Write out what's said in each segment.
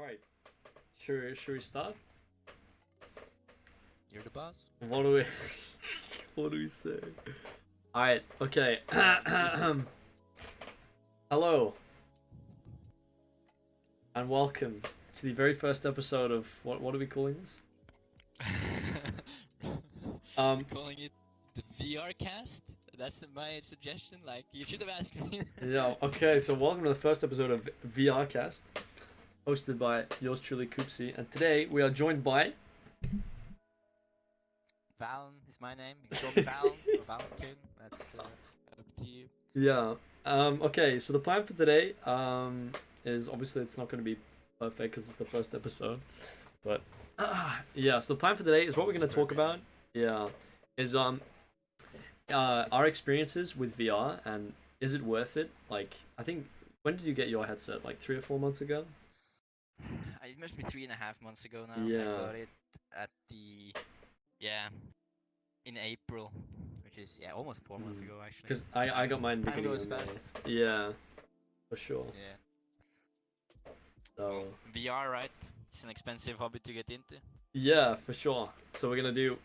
Alright, should we start? You're the boss. What do we what do we say? Alright, okay. Hello and welcome to the very first episode of what are we calling this? We're calling it the VR cast. That's my suggestion. Like, you should have asked me. Yeah, okay, so welcome to the first episode of VR Cast, hosted by yours truly Coopsy, and today we are joined by Valen is my name. You can call me Valen or Valentin. That's up to you. Yeah. Okay, so the plan for today is obviously it's not going to be perfect because it's the first episode, but yeah. So the plan for today is what we're going to talk about. Yeah, is our experiences with VR and is it worth it? Like, I think when did you get your headset? Like 3 or 4 months ago? It must be 3.5 months ago now. Yeah. I got it at in April, which is almost 4 months ago actually. Because I got mine Time beginning goes of May. fast. Yeah, for sure. Yeah. So VR, right? It's an expensive hobby to get into. yeah, for sure. So we're gonna do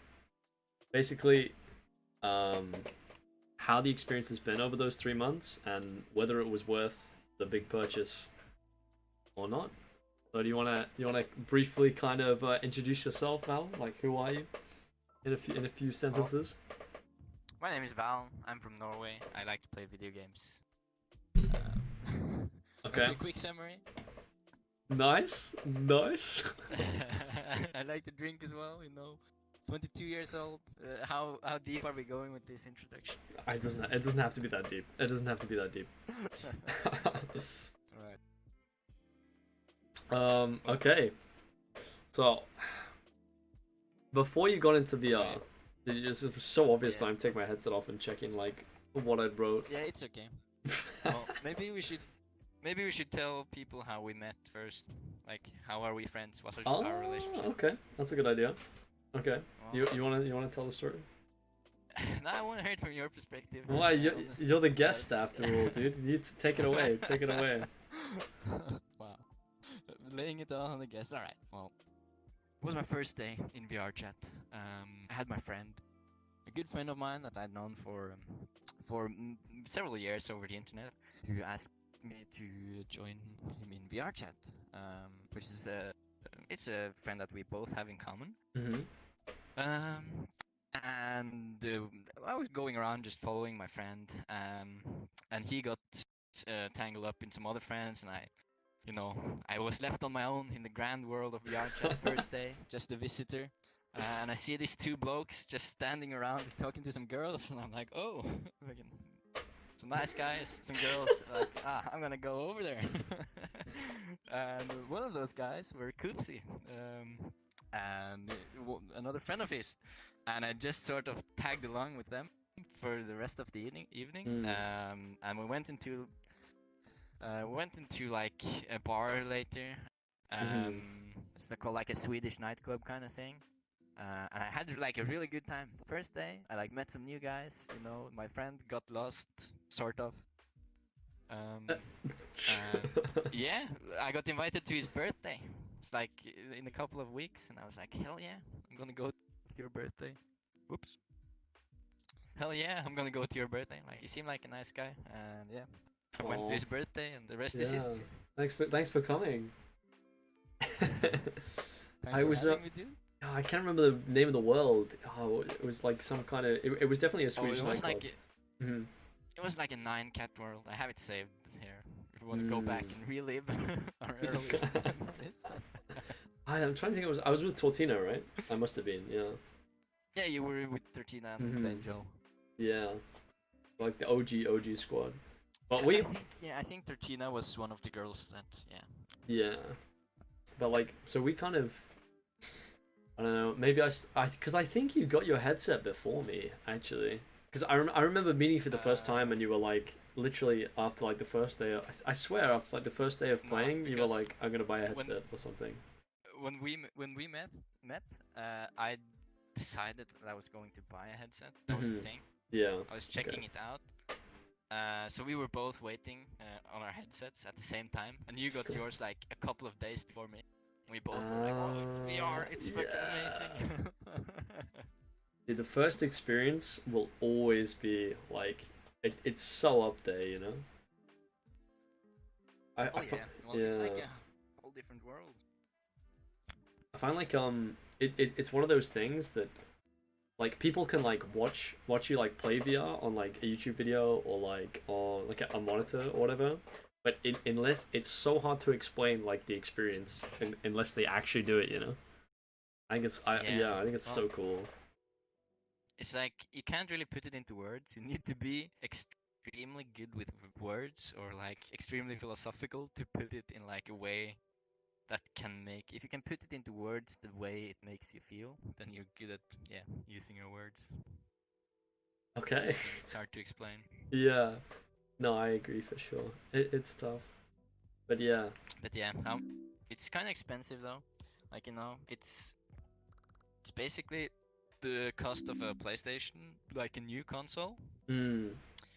basically how the experience has been over those 3 months and whether it was worth the big purchase or not. So do you wanna briefly kind of introduce yourself, Val? Like, who are you? In a few sentences. My name is Valen. I'm from Norway. I like to play video games. Okay. That's a quick summary. Nice. I like to drink as well, 22 years old. How deep are we going with this introduction? It doesn't have to be that deep. It doesn't have to be that deep. Alright. Okay. So, before you got into VR, it was so obvious that I'm taking my headset off and checking like what I wrote. Yeah, it's okay. Well, maybe we should tell people how we met first. Like, how are we friends? What is our relationship? Okay, that's a good idea. Okay, Well, you wanna tell the story? No, I want to hear it from your perspective. Why you're the guest after all, dude. You take it away. Take it away. Wow, laying it all on the guest. All right. Well, it was my first day in VR chat. I had my friend, a good friend of mine that I'd known for several years over the internet, who asked me to join him in VR chat, which is it's a friend that we both have in common. Mm-hmm. And I was going around just following my friend, and he got tangled up in some other friends, and I was left on my own in the grand world of VR chat first day, just a visitor. And I see these two blokes just standing around, just talking to some girls, and I'm like, oh, some nice guys, some girls. Like, I'm gonna go over there. And one of those guys were Coopsy, and another friend of his, and I just sort of tagged along with them for the rest of the evening. And we went into like a bar later. It's called like a Swedish nightclub kind of thing. And I had like a really good time. The first day, I like met some new guys. My friend got lost, sort of. And yeah, I got invited to his birthday. It's like in a couple of weeks, and I was like, hell yeah, I'm gonna go to your birthday. Whoops. Hell yeah, I'm gonna go to your birthday. Like, you seem like a nice guy, and yeah, I went to his birthday, and the rest is history. Thanks for coming. Thanks for having me, dude. I can't remember the name of the world. Oh, it was like some kind of. It was definitely a Swedish nightclub. It was like a 9-cat world. I have it saved here. If you want to go back and relive our earliest memories. I'm trying to think. I was with Tortina, right? I must have been. Yeah. Yeah, you were with 13 and Benjo. Yeah, like the OG squad. But I think 13 was one of the girls that. Yeah. But like, so we kind of. I don't know. Maybe because I think you got your headset before me actually. Because I remember meeting you for the first time and you were like literally after like the first day. I swear after like the first day of playing, you were like, I'm gonna buy a headset or something. When we met, I decided that I was going to buy a headset. That was the thing. Yeah. I was checking it out, So we were both waiting on our headsets at the same time, and you got yours like a couple of days before me. We both were like, "Oh, it's VR! It's fucking amazing!" Dude, the first experience will always be like it's so up there, you know. Oh yeah, well, it's like a whole different world. I find like it's one of those things that like people can like watch you like play VR on like a YouTube video or like on like a monitor or whatever, but unless it's so hard to explain like the experience unless they actually do it, you know. I think it's I think it's so cool. It's like you can't really put it into words. You need to be extremely good with words or like extremely philosophical to put it in like a way that can make. If you can put it into words the way it makes you feel, then you're good at using your words. Okay. It's hard to explain. Yeah. No, I agree for sure. It's tough. But yeah. But yeah, it's kind of expensive though. Like it's basically the cost of a PlayStation, like a new console,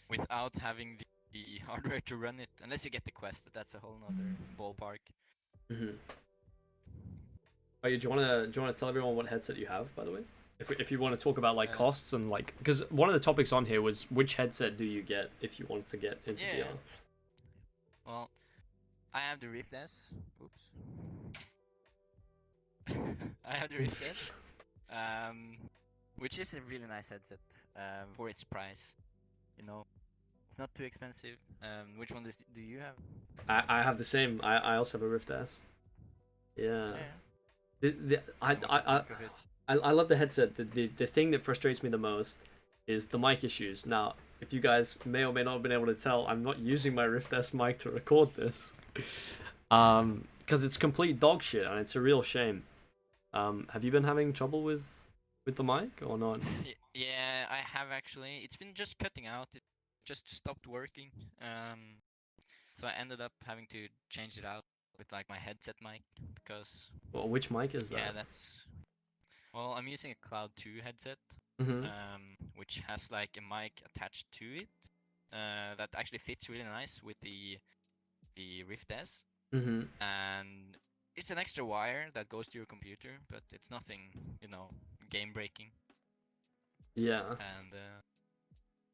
without having the hardware to run it. Unless you get the Quest, that's a whole nother ballpark. Oh, do you wanna tell everyone what headset you have, by the way? If you want to talk about like costs and like, because one of the topics on here was which headset do you get if you want to get into VR? Well, I have the Rift S. Oops. I have the Rift S, which is a really nice headset for its price. You know, it's not too expensive. Which one do you have? I have the same. I also have a Rift S. Yeah. I love the headset. The thing that frustrates me the most is the mic issues. Now, if you guys may or may not have been able to tell, I'm not using my Rift S mic to record this. Because it's complete dog shit and it's a real shame. Have you been having trouble with the mic or not? Yeah, I have actually. It's been just cutting out. It just stopped working. So I ended up having to change it out with like my headset mic because. Well, which mic is that? Yeah, that's. Well, I'm using a Cloud 2 headset, which has like a mic attached to it that actually fits really nice with the Rift S. And it's an extra wire that goes to your computer, but it's nothing, game breaking. Yeah. And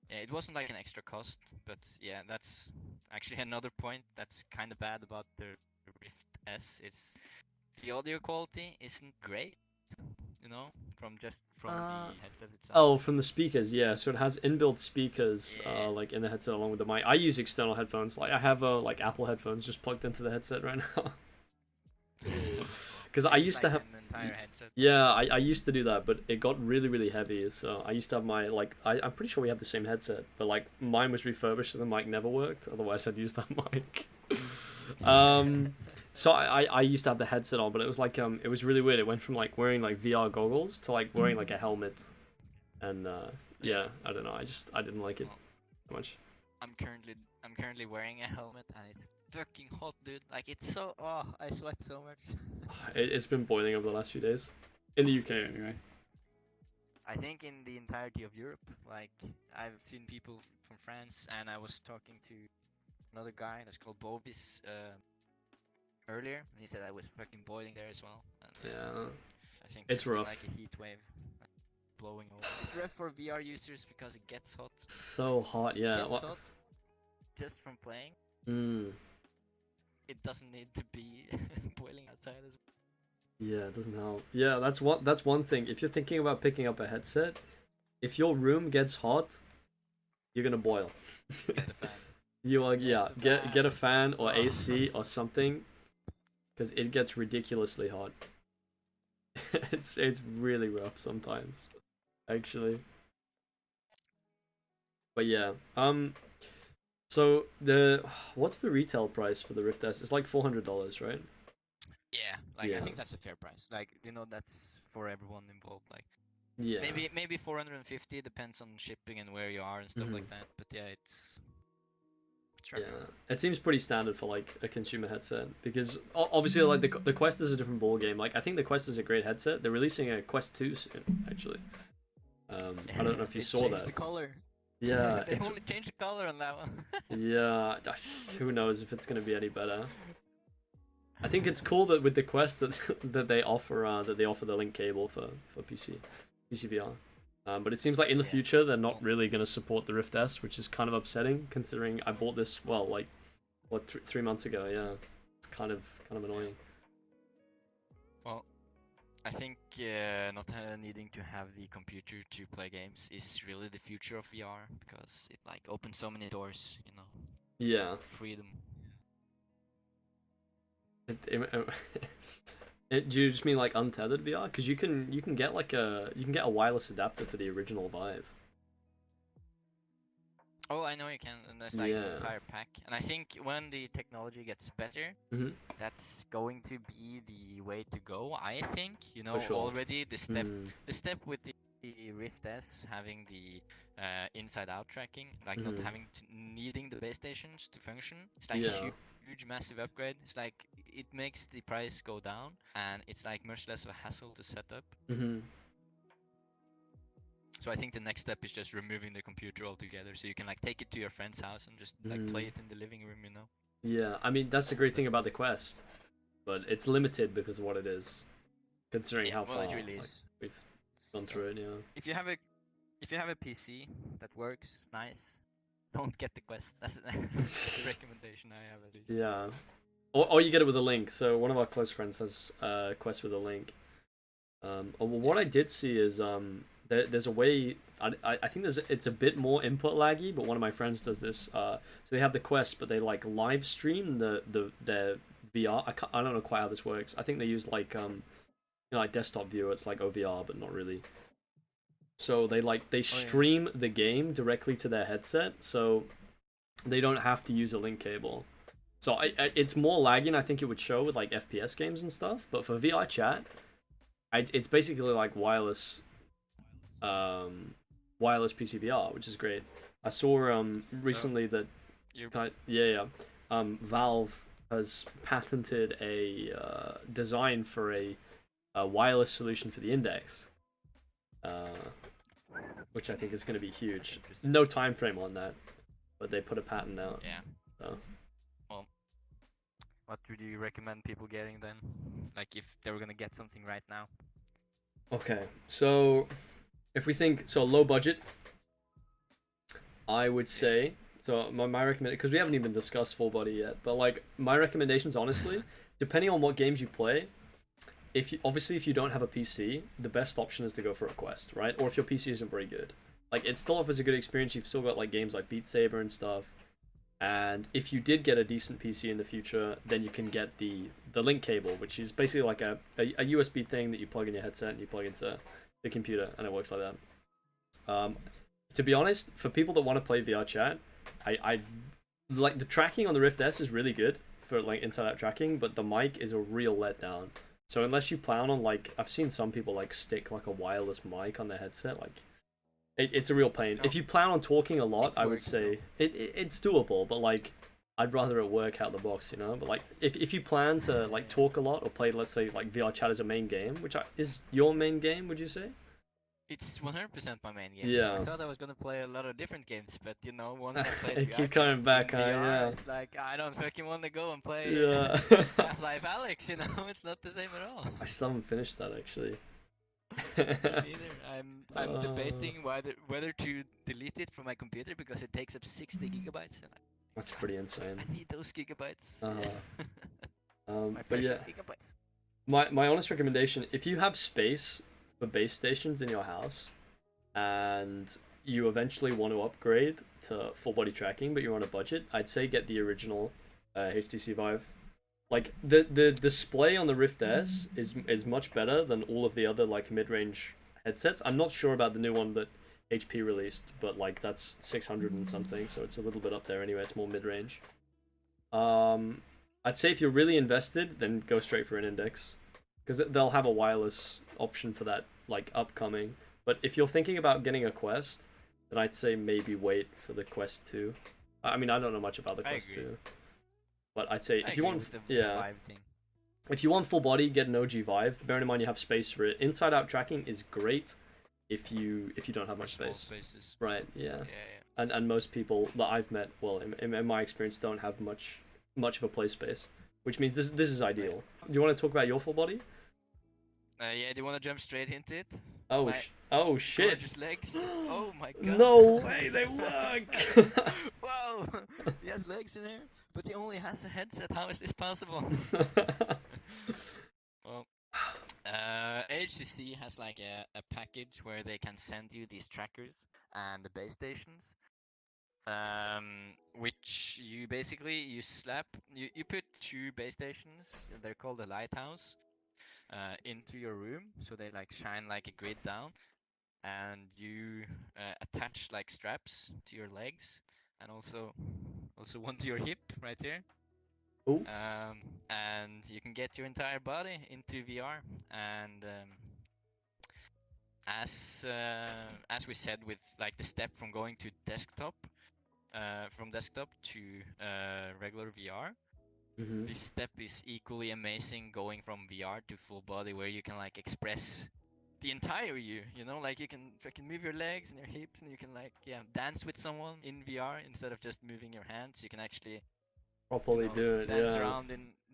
yeah, it wasn't like an extra cost, but yeah, that's actually another point that's kind of bad about the Rift S. It's the audio quality isn't great, from the headset itself. Oh, from the speakers, yeah. So it has inbuilt speakers, like in the headset along with the mic. I use external headphones. Like I have like Apple headphones just plugged into the headset right now. Because I used to have an entire headset. Yeah, I used to do that, but it got really, really heavy. So I used to have my I'm pretty sure we have the same headset, but like mine was refurbished and the mic never worked. Otherwise, I'd use that mic. So I used to have the headset on, but it was like it was really weird. It went from like wearing like VR goggles to like wearing like a helmet, and yeah, I don't know. I didn't like it much. I'm currently wearing a helmet and it's fucking hot, dude. Like it's so I sweat so much. It's been boiling over the last few days, in the UK anyway. I think in the entirety of Europe, like I've seen people from France, and I was talking to another guy that's called Bovis earlier, and he said I was fucking boiling there as well. And, yeah, I think it's rough. Like a heat wave blowing over. It's rough for VR users because it gets hot. So hot, yeah. It gets hot just from playing. It doesn't need to be boiling outside as well. Yeah, it doesn't help. Yeah, that's one thing. If you're thinking about picking up a headset, if your room gets hot, you're gonna boil. Get a fan. You are get a fan or AC or something, because it gets ridiculously hot. it's really rough sometimes, actually. But yeah, so what's the retail price for the Rift S? It's like $400, right? Yeah, I think that's a fair price. Like, that's for everyone involved. Like, yeah, maybe 450 depends on shipping and where you are and stuff like that. But yeah, it's it seems pretty standard for like a consumer headset, because obviously like the Quest is a different ball game. Like I think the Quest is a great headset. They're releasing a Quest 2 soon, actually. I don't know if you saw that. The color. Yeah, They only changed the color on that one. yeah. Who knows if it's gonna be any better? I think it's cool that with the Quest that that they offer the link cable for PC VR. But it seems like in the Yeah. future they're not Well, really going to support the Rift S, which is kind of upsetting considering I bought this like what 3 months ago. Yeah, it's kind of annoying. well, I think not needing to have the computer to play games is really the future of VR because it like opens so many doors, you know, Yeah. freedom. Do you just mean like untethered VR? Because you can get a wireless adapter for the original Vive. Oh, I know you can, and there's like an Yeah. entire pack. And I think when the technology gets better, Mhm. that's going to be the way to go. I think, you know, For sure. already the Mm. step with the Rift S having the inside out tracking, like not Mhm. having needing the base stations to function, it's like a Yeah. huge massive upgrade. It's like it makes the price go down, and it's like much less of a hassle to set up. Mhm. So I think the next step is just removing the computer altogether, so you can like take it to your friend's house and just like play it in the living room, you know. Yeah. I mean that's the great thing about the Quest, but it's limited because of what it is, considering Yeah, how well, far it really like, is. we've gone So through it. Yeah. if you have a PC that works nice, don't get the Quest. That's the recommendation I have at least. Yeah. Or you get it with a link. So one of our close friends has Quest with a link. Well, what I did see is there's a way. I think it's a bit more input laggy, but one of my friends does this. So they have the Quest, but they like live stream their VR. I don't know quite how this works. I think they use like like desktop viewer. It's like OVR, but not really. So they Oh, yeah. stream the game directly to their headset, so they don't have to use a link cable. So it's more lagging. I think it would show with like FPS games and stuff. But for VR chat, it's basically like wireless PC VR, which is great. I saw recently that Valve has patented a design for a wireless solution for the Index, uh, which I think is going to be huge. Interesting. No time frame on that, but they put a patent out. Yeah. So. Well, what would you recommend people getting then? Like if they were gonna get something right now? Okay, so if we think low budget, I would say so. My recommendation, because we haven't even discussed full body yet, but like my recommendations, honestly, depending on what games you play, if you don't have a PC, the best option is to go for a Quest, right? Or if your PC isn't very good, like it still offers a good experience. You've still got like games like Beat Saber and stuff. And if you did get a decent PC in the future, then you can get the link cable, which is basically like a USB thing that you plug in your headset and you plug into the computer, and it works like that. To be honest, for people that want to play VR chat, I like the tracking on the Rift S is really good for like inside out tracking, but the mic is a real letdown. So unless you plan on like, I've seen some people like stick like a wireless mic on their headset, like it's a real pain. No. If you plan on talking a lot, It I would works, say it's doable, but like I'd rather it work out the box, you know. But like if you plan to like talk a lot or play, let's say like VR chat as a main game, which is your main game, would you say? It's 100% my main game. Yeah. I thought I was gonna play a lot of different games, but you know, once I played You VR keep chat coming back, in huh? VR, Yeah. it's like I don't fucking want to go and play Yeah. Half-Life Alex. You know, it's not the same at all. I still haven't finished that actually. Me neither. I'm debating whether to delete it from my computer because it takes up 60 gigabytes, and That's pretty insane. I need those gigabytes. My But yeah, precious gigabytes. my honest recommendation: if you have space for base stations in your house, and you eventually want to upgrade to full body tracking, but you're on a budget, I'd say get the original HTC Vive. Like the display on the Rift S is much better than all of the other like mid range headsets. I'm not sure about the new one that HP released, but like that's 600 and something, so it's a little bit up there anyway. It's more mid range. I'd say if you're really invested, then go straight for an Index, because they'll have a wireless option for that like upcoming. But if you're thinking about getting a Quest, then I'd say maybe wait for the Quest 2. I mean, I don't know much about the Quest 2. But I'd say if you want the yeah, Vive thing. if you want full body, get an OG Vive. Bearing in mind you have space for it. Inside out tracking is great if you don't have much Small space. spaces. Right, yeah. Yeah, and most people that I've met, well, in my experience, don't have much of a play space, which means this is Right. ideal. Do you want to talk about your full body? Yeah, do you want to jump straight into it? Oh My oh shit! gorgeous legs. Oh my god. No way they work. Whoa! He has legs in there, but he only has a headset. How is this possible? Well, HCC has like a package where they can send you these trackers and the base stations, which you basically you put two base stations. They're called a lighthouse. Into your room, so they like shine like a grid down, and you attach like straps to your legs, and also one to your hip right here. Ooh. And you can get your entire body into VR. And as we said, with like the step from going to desktop, from desktop to regular VR, Mm-hmm. this step is equally amazing going from VR to full body, where you can like express the entire you know, like you can fucking move your legs and your hips, and you can like, yeah, dance with someone in VR instead of just moving your hands. You can actually, you Properly know, do it, yeah.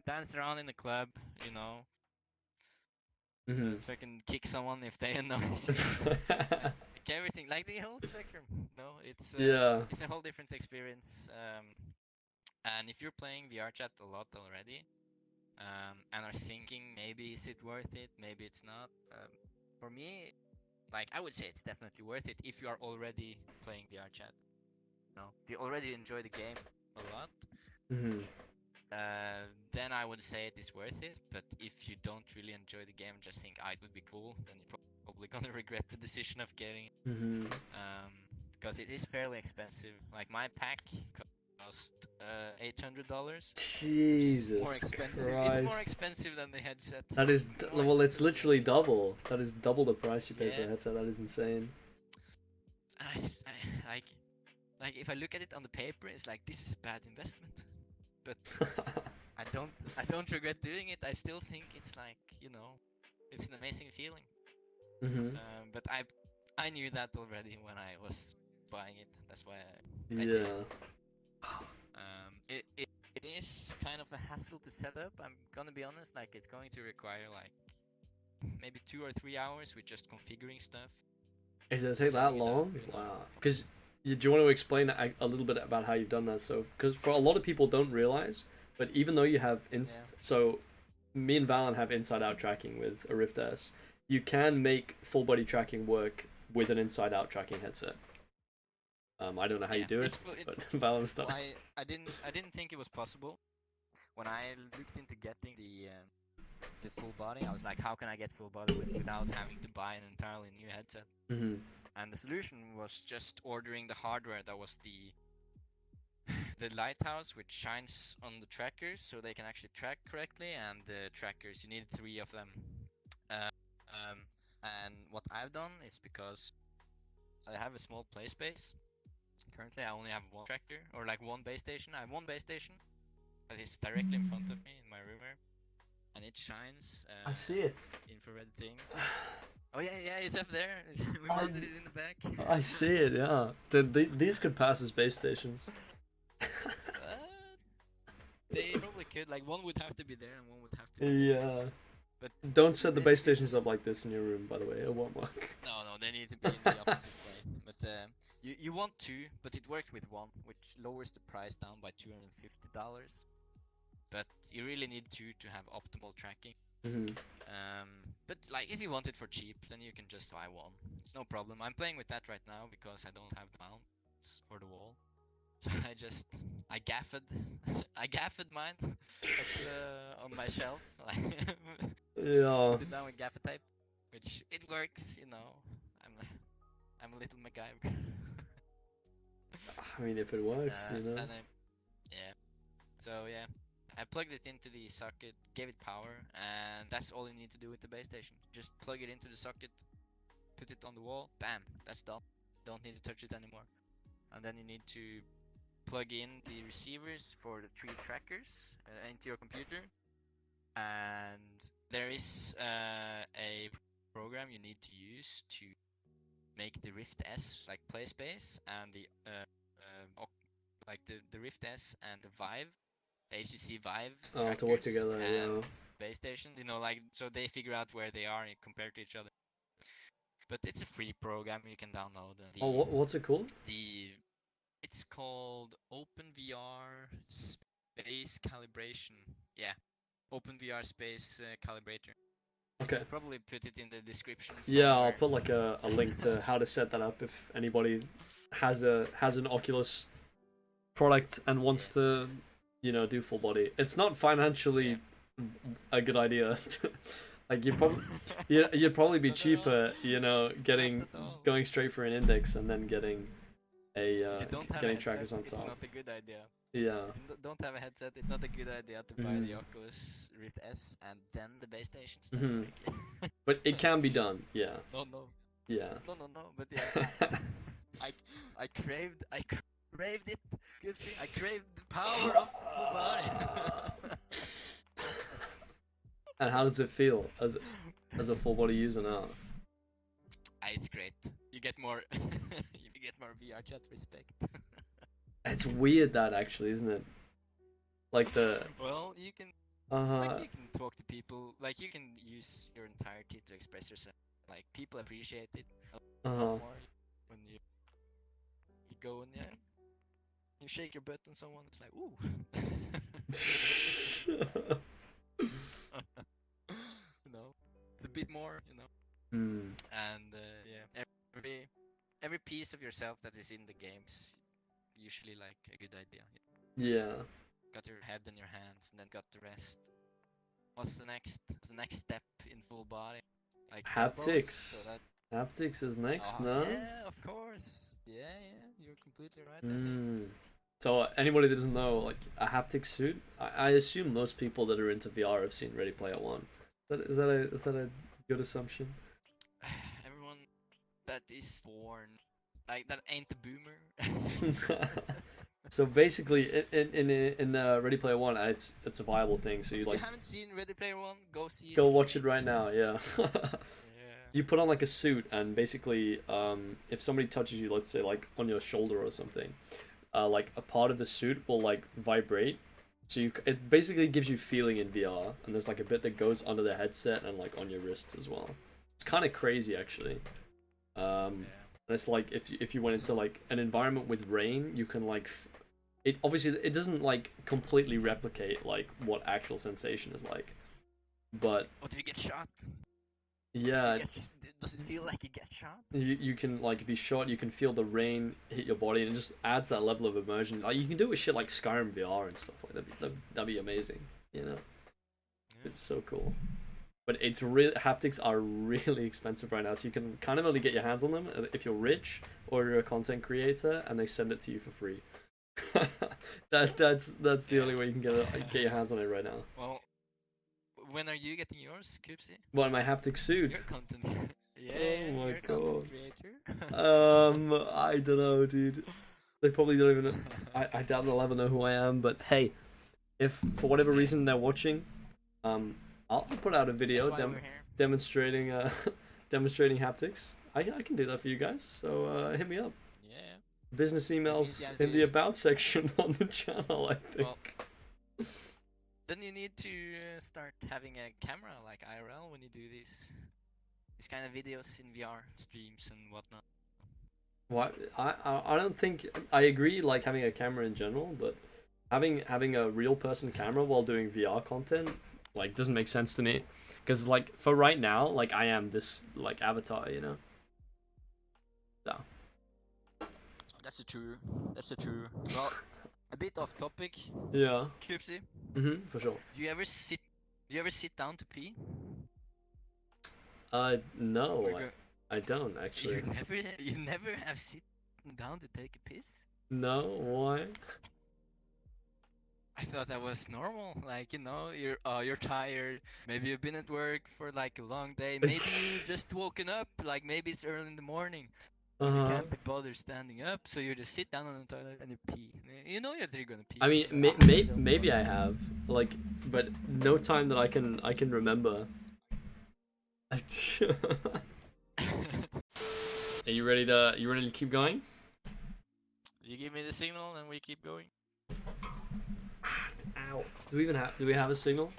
dance around in the club, you know, Mm-hmm. fucking kick someone if they notice you. Like everything, like the whole spectrum. No, Yeah. it's a whole different experience. And if you're playing VR chat a lot already, and are thinking maybe is it worth it, maybe it's not. For me, like I would say it's definitely worth it if you are already playing VR chat. No, if you already enjoy the game a lot, Mm-hmm. then I would say it is worth it. But if you don't really enjoy the game, just think, it would be cool, then you're probably gonna regret the decision of getting it. Mm-hmm. Because it is fairly expensive. Like my pack cost $800, which is more Jesus expensive. It's more Christ. expensive than the headset. That is More well, it's expensive than the literally headset. double. That is double the price you pay for Yeah, a headset. That is insane. like if I look at it on the paper, it's like this is a bad investment. But I don't regret doing it. I still think it's like, you know, it's an amazing feeling. Mm-hmm. But I knew that already when I was buying it. That's why I did it. Yeah. It is kind of a hassle to set up. I'm gonna be honest. Like it's going to require like maybe 2 or 3 hours with just configuring stuff, Is it take that setting it up. long? You know. Wow. Because do you want to explain a little bit about how you've done that? So, because for a lot of people don't realize, but even though you have Yeah. so me and Valen have inside out tracking with a Rift S, you can make full body tracking work with an inside out tracking headset. I don't know how you Yeah. do it, but Valen's done it. I didn't think it was possible. When I looked into getting the full body, I was like, how can I get full body without having to buy an entirely new headset? Mm-hmm. And the solution was just ordering the hardware that was the lighthouse, which shines on the trackers so they can actually track correctly, and the trackers, you need 3 of them. Um, and what I've done is, because I have a small play space, currently I only have one tracker, or like one base station. I have one base station that is directly in front of me in my room here, and it shines I see it. infrared thing. Oh yeah, it's up there. We I- mounted it in the back. I see it. Yeah. These could pass as base stations. They probably could. Like one would have to be there and one would have to be there. Yeah. But Don't set the base basically stations just up like this in your room, by the way. It won't work. no, they need to be in the opposite way. But you want two, but it works with one, which lowers the price down by $250. But you really need two to have optimal tracking. Mm-hmm. But like if you want it for cheap, then you can just buy one. It's no problem. I'm playing with that right now because I don't have the mounts for the wall. So I gaffed I gaffed mine up, on my shelf. Yeah. Put it down with gaffer tape, which it works, you know. I'm a little MacGyver. I mean, if it works, you know. And yeah. So yeah, I plugged it into the socket, gave it power, and that's all you need to do with the base station. Just plug it into the socket, put it on the wall, bam, that's done. Don't need to touch it anymore. And then you need to plug in the receivers for the 3 trackers into your computer, and there is a program you need to use to make the Rift S like play space and the Rift S and the Vive, the HTC Vive to work trackers together, and yeah. base station, like so they figure out where they are compared to each other. But it's a free program you can download. Oh, what's it called? It's called OpenVR Space Calibration. Yeah, OpenVR Space Calibrator. Okay. I'll probably put it in the description Yeah, I'll somewhere. put like a link to how to set that up if anybody has an Oculus product and wants to, do full body. It's not financially a good idea. Like you'd probably be Not at cheaper, all. going straight for an index and then getting If you don't have a getting headset, trackers on it's top. not a good idea. Yeah. If you don't have a headset, it's not a good idea to buy the Oculus Rift S and then the base stations. Like... But it can be done. Yeah. No. Yeah. No. But yeah, I craved it. Coopsy. I craved the power of full body. And how does it feel as a full body user now? It's great. You get more VR chat respect. It's weird that actually, isn't it? Like Well, you can you can talk to people. Like you can use your entirety to express yourself. Like people appreciate it a lot more when you go and you shake your butt on someone. It's like ooh. It's a bit more, And every piece of yourself that is in the games usually like a good idea. Yeah. Got your head in your hands, and then got the rest. What's the next step in full body? Like haptics. So haptics is next, no? Yeah, of course. Yeah, you're completely right. So anybody that doesn't know, like a haptic suit, I assume most people that are into VR have seen Ready Player One. Is that a good assumption? Everyone that is born like that ain't a boomer. So basically, in Ready Player One, it's a viable thing. So if you haven't seen Ready Player One, go see it. Go watch it right now. Yeah. Yeah. You put on like a suit, and basically, if somebody touches you, let's say like on your shoulder or something, like a part of the suit will like vibrate. So it basically gives you feeling in VR, and there's like a bit that goes under the headset and like on your wrists as well. It's kind of crazy actually. And it's like if you went into like an environment with rain, you can like it obviously it doesn't like completely replicate like what actual sensation is like, but what if you get shot? Yeah. Does it feel like you get shot? You can like be shot. You can feel the rain hit your body, and it just adds that level of immersion. Like you can do it with shit like Skyrim VR and stuff like that. That'd be amazing. Yeah. It's so cool. But haptics are really expensive right now, so you can kind of only get your hands on them if you're rich or you're a content creator, and they send it to you for free. That's the only way you can get your hands on it right now. Well, when are you getting yours, Coopsy? What, my haptic suit? You're content. Oh my you're a god. content creator. I don't know, dude. They probably don't even know. I doubt they'll ever know who I am, but hey, if for whatever reason they're watching, I'll put out a video demonstrating demonstrating haptics. I can do that for you guys, so hit me up. Yeah. Business emails in the about section on the channel, I think. Well, then you need to start having a camera like IRL when you do these kind of videos in VR streams and whatnot. What I don't think I agree like having a camera in general, but having a real person camera while doing VR content like doesn't make sense to me, because like for right now like I am this like avatar, So. That's a true. Well, a bit off topic. Yeah. Coopsy. For sure. Do you ever sit down to pee? No, I don't actually. You never have sit down to take a piss? No, why? I thought that was normal. Like, you're tired. Maybe you've been at work for like a long day. Maybe you just woken up. Like maybe it's early in the morning. You can't be bothered standing up, so you just sit down on the toilet and you pee. You know you're gonna pee. I mean, maybe I have like, but no time that I can remember. Are you ready to? You ready to keep going? You give me the signal, and we keep going. Ow. Do we even have? Do we have a signal?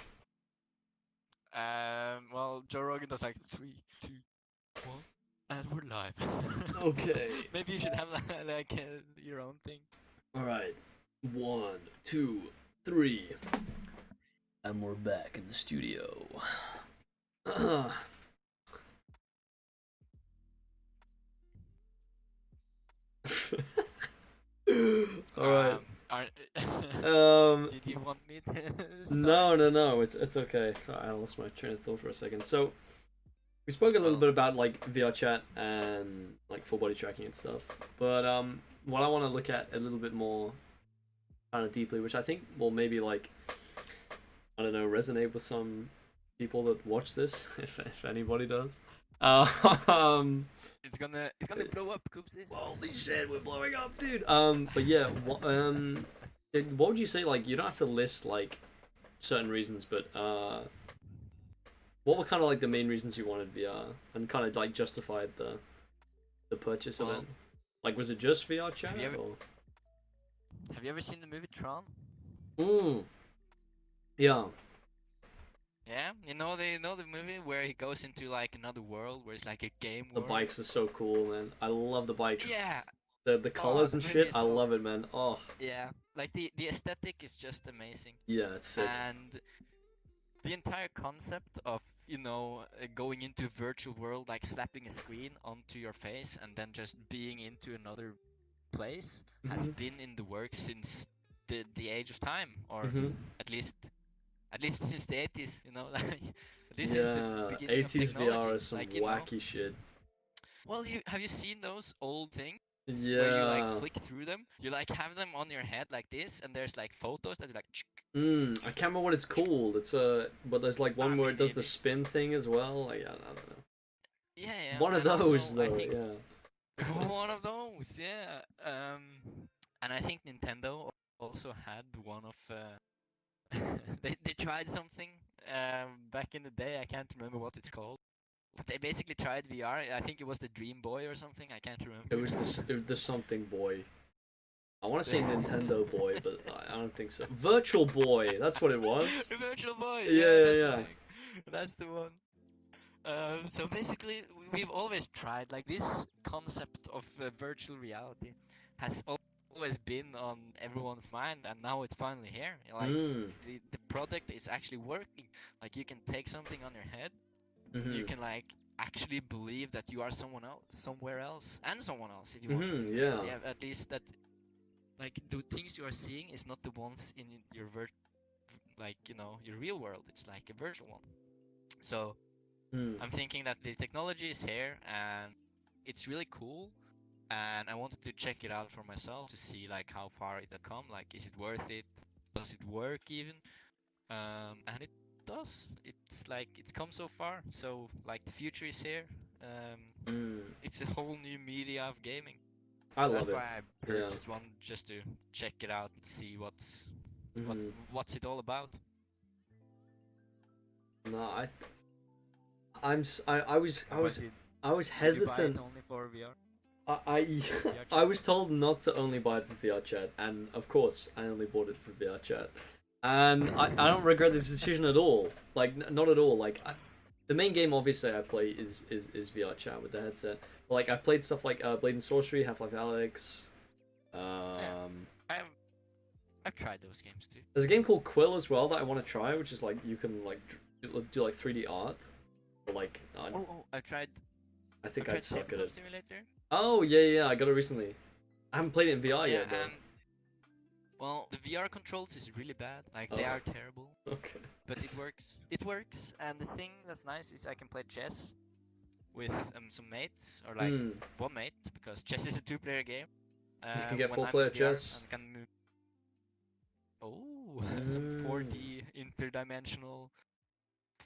Well, Joe Rogan does like 3, 2, 1, and we're live. Okay. Maybe you should have like your own thing. All right. 1, 2, 3. And we're back in the studio. All right. Did you want me to No, start? no. It's okay. I lost my train of thought for a second. So we spoke a little bit about like VR chat and like full body tracking and stuff. But what I want to look at a little bit more kind of deeply, which I think will maybe like I don't know resonate with some people that watch this, if anybody does. It's gonna blow up, Coopsy. Holy shit, we're blowing up, dude. But yeah, what would you say? Like, you don't have to list like certain reasons, but what were kind of like the main reasons you wanted VR and kind of like justified the purchase of it? Like, was it just VR chat? Have you ever seen the movie Tron? Yeah. Yeah, you know the movie where he goes into like another world where it's like a game The world. bikes are so cool, man. I love the bikes. Yeah. The colors and shit, I love it, man. Oh. Yeah, like the aesthetic is just amazing. Yeah, it's sick. And the entire concept of going into a virtual world, like slapping a screen onto your face and then just being into another place, has been in the works since the age of time, or at least since the 80s, like at least since the beginning 80s of technology. VR is some like, wacky shit. Well, have you seen those old things? Yeah. Where you like flick through them, you like have them on your head like this, and there's like photos that are like. I can't remember what it's called. It's but there's like one where it does the spin thing as well. Like, I don't know. Yeah. One of those also, though. Yeah. One of those, yeah. And I think Nintendo also had one of. They tried something back in the day. I can't remember what it's called. But they basically tried VR. I think it was the Dream Boy or something. I can't remember. It was the something boy. I want to say Nintendo Boy, but I don't think so. Virtual Boy. That's what it was. Virtual Boy. Yeah. That's the one. So basically, we've always tried, like, this concept of virtual reality has always been on everyone's mind, and now it's finally here. Like, the product is actually working. Like, you can take something on your head, you can like actually believe that you are someone else, somewhere else, and someone else if you want to. Yeah. At least that, like, the things you are seeing is not the ones in your your real world. It's like a virtual one. So I'm thinking that the technology is here and it's really cool, and I wanted to check it out for myself to see like how far it had come. Like, is it worth it? Does it work even? And it does. It's like it's come so far. So like the future is here. It's a whole new media of gaming. I love it. That's why I purchased one, just to check it out and see what's it all about. No, I was hesitant. Did you buy it only for VR? I was told not to only buy it for VR chat, and of course I only bought it for VR chat. And I don't regret this decision at all. Like, not at all. Like, the main game obviously I play is VR chat with the headset. But, like, I've played stuff like Blade and Sorcery, Half-Life Alyx. I've tried those games too. There's a game called Quill as well that I want to try, which is like you can like do like 3D art. But, like, I've tried. I think I'd suck at it. Simulator. Oh yeah, I got it recently. I haven't played it in VR yet though. Well, the VR controls is really bad. Like, they are terrible. Okay. But it works. It works, and the thing that's nice is I can play chess with some mates, or like one mate, because chess is a 2-player game. You can get 4-player chess. And can move. Some 4D interdimensional,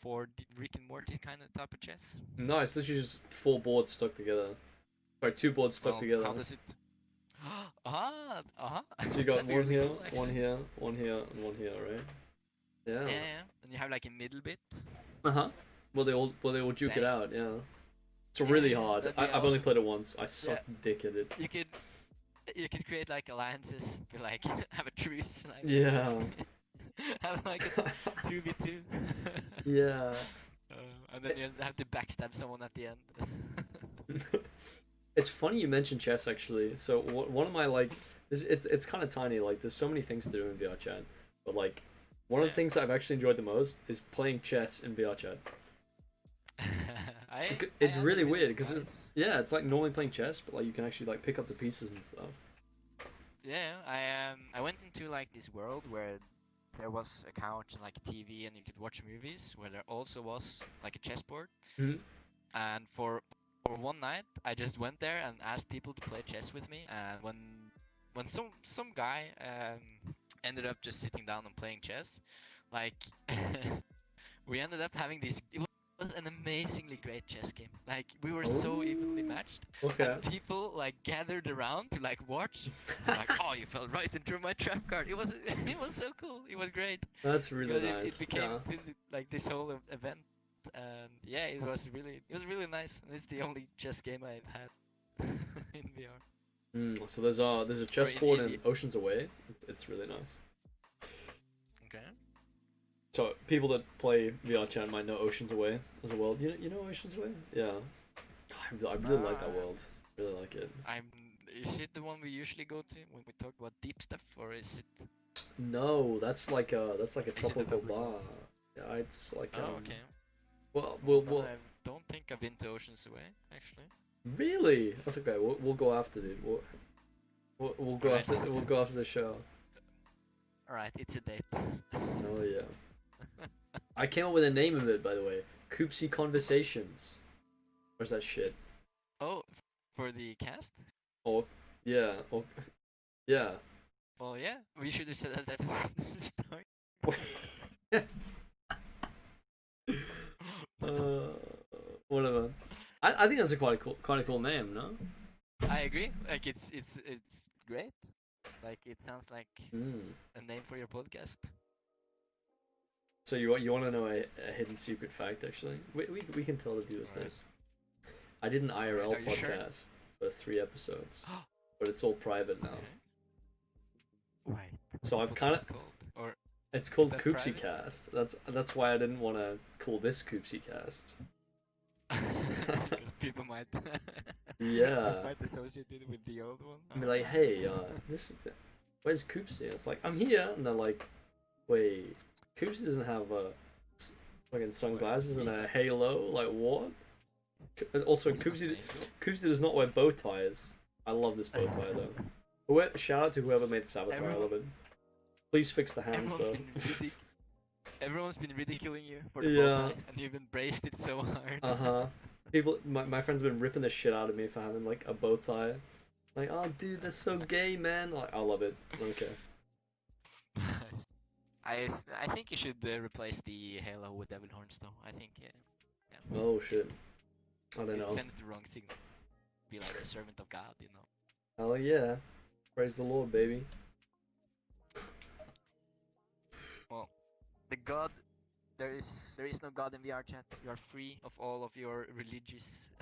4D Rick and Morty kind of type of chess. No, it's literally just 4 boards stuck together. Sorry, 2 boards stuck together. How does it? So you got one here, cool, one here, one here, and one here, right? Yeah. Yeah. And you have like a middle bit. Well, they all duke it out, yeah. It's really Yeah, hard. that'd be I've only awesome. played it once. I suck dick at it. You could you could create like alliances, be like have a truce, like Yeah. have like a 2v2. Yeah. And then you have to backstab someone at the end. It's funny you mentioned chess actually. So one of my like it's kind of tiny. Like there's so many things to do in VR chat, but like one of the things I've actually enjoyed the most is playing chess in VR chat. It's really weird because it's like normally playing chess, but like you can actually like pick up the pieces and stuff. Yeah, I went into like this world where there was a couch and like a TV and you could watch movies, where there also was like a chessboard. Mhm. And for one night, I just went there and asked people to play chess with me. And when some guy ended up just sitting down and playing chess, like we ended up having this. It was an amazingly great chess game. Like we were so evenly matched. Okay. And people like gathered around to like watch. Like, oh, you fell right into my trap card. It was it was so cool. It was great. That's really Because nice. it became like this whole event, and yeah, it was really nice. And it's the only chess game I've had in VR. So there's a chessboard in Oceans Away. It's really nice. Okay. So people that play VR chat might know Oceans Away as a world. You know Oceans Away? Yeah. I really like that world. Really like it. Is it the one we usually go to when we talk about deep stuff, or is it? No, that's like a tropical bar. Yeah, it's like okay. Well, I don't think I've been to Oceans Away actually. Really? That's okay. We'll go after, dude. We'll go after the show. All right, it's a date. Oh yeah. I came up with a name of it, by the way. Coopsy Conversations. Where's that shit? Oh, for the cast? Oh, yeah. Oh, yeah. Well, yeah. We should have said that at the start. Whatever. I think that's a quite a cool name, no? I agree. Like it's great. Like it sounds like a name for your podcast. So you want to know a hidden secret fact? Actually, we can tell the viewers this. I did an IRL podcast for 3 episodes, but it's all private now. Wait. So I've kind of. It's called Coopsy Cast. That's why I didn't want to call this Coopsy Cast. Because people might. Yeah. Might associate it with the old one. And be like, hey, this is where's Coopsy? It's like I'm here, and they're like, wait, Coopsy doesn't have fucking sunglasses and a halo. Like what? Also, Coopsy does not wear bow ties. I love this bow tie though. Shout out to whoever made this avatar. I love it. Please fix the hands though. Everyone's been ridiculing you for the bow tie, and you've embraced it so hard. People, my friends have been ripping the shit out of me for having like a bow tie. Like, oh dude, that's so gay, man. Like, I love it. Okay. I think you should replace the halo with devil horns though. I think yeah. Oh shit. I don't know. It sends the wrong signal. Be like a servant of God, you know. Oh yeah. Praise the Lord, baby. Well, the God, there is no God in VR chat. You are free of all of your religious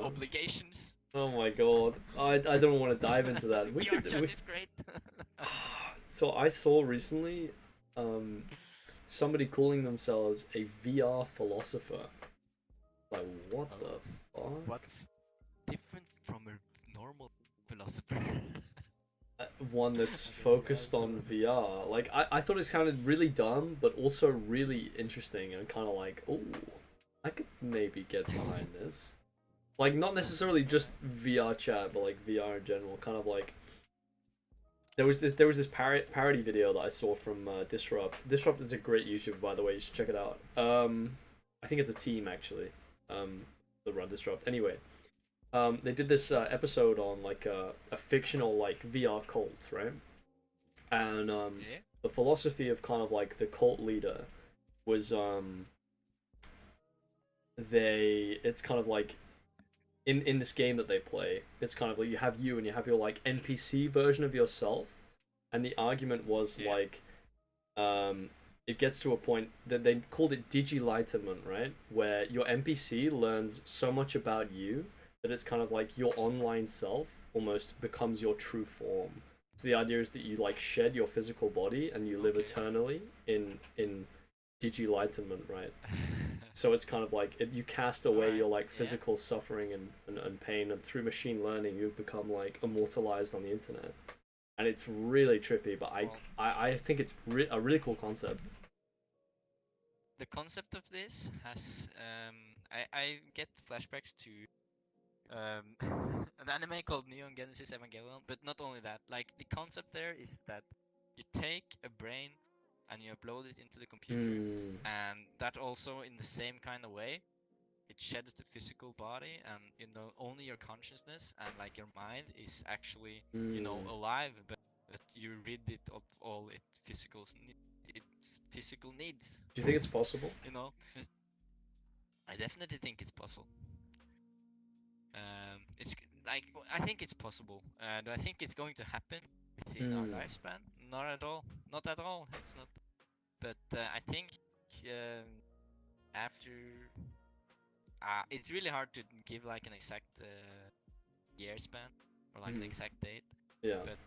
obligations. Oh my god, I don't want to dive into that. VR chat is great. So I saw recently, somebody calling themselves a VR philosopher. Like what the fuck? What's different from a normal philosopher? One that's focused on VR. Like I thought it sounded really dumb, but also really interesting and kind of like, oh, I could maybe get behind this. Like not necessarily just VR chat, but like VR in general. Kind of like there was this parody video that I saw from Disrupt. Disrupt is a great YouTuber, by the way. You should check it out. I think it's a team actually. The Run Disrupt. Anyway. They did this episode on like a fictional like VR cult, right? And the philosophy of kind of like the cult leader was it's kind of like in this game that they play, it's kind of like you have you and you have your like NPC version of yourself, and the argument was like it gets to a point that they called it digilighterment, right? Where your NPC learns so much about you that it's kind of like your online self almost becomes your true form. So the idea is that you like shed your physical body and you live Okay. eternally in digilighterment, right? So it's kind of like you cast away Alright. your like Yeah. physical suffering and pain, and through machine learning you become like immortalized on the internet. And it's really trippy, but Well, I think it's a really cool concept. the concept of this has I get flashbacks to an anime called Neon Genesis Evangelion, but not only that. Like the concept there is that you take a brain and you upload it into the computer, Mm, and that also in the same kind of way it sheds the physical body, and only your consciousness and like your mind is actually mm. alive, but you rid it of all its physical needs. Do you think it's possible? you know, I definitely think it's possible. It's like I think it's possible. Do I think it's going to happen within our Mm, lifespan? Not at all. Not at all. It's not. But I think um, after it's really hard to give like an exact year span or like an mm. exact date. Yeah. But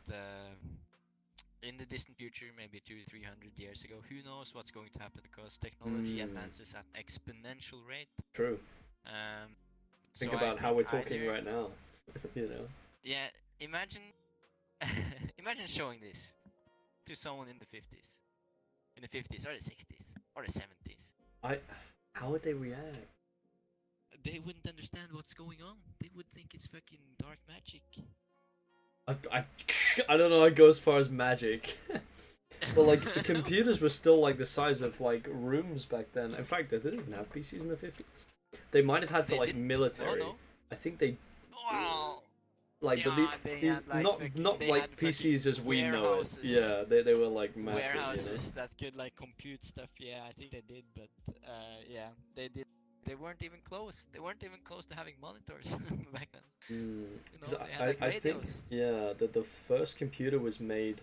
in the distant future, maybe 200-300 years ago, who knows what's going to happen, because technology Mm, advances at exponential rate. true. Um, Think so I about how think we're talking either, right now. you know. yeah, imagine imagine showing this to someone in the 50s or the 60s or the 70s. I. How would they react? They wouldn't understand what's going on. They would think it's fucking dark magic. I, I don't know. I go as far as magic. But like computers were still like the size of like rooms back then. In fact, they didn't even have PCs in the 50s. They might have had for They like didn't. No, military. no. I think they Wow. like, but Yeah, they these had like fucking. not They had like fucking PCs as we know it. warehouses. Yeah, they were like massive, you know. Warehouses that could like compute stuff. Yeah, I think they did, but yeah, they did. They weren't even close. They weren't even close to having monitors back then. Because They had like I think radios. yeah that the first computer was made,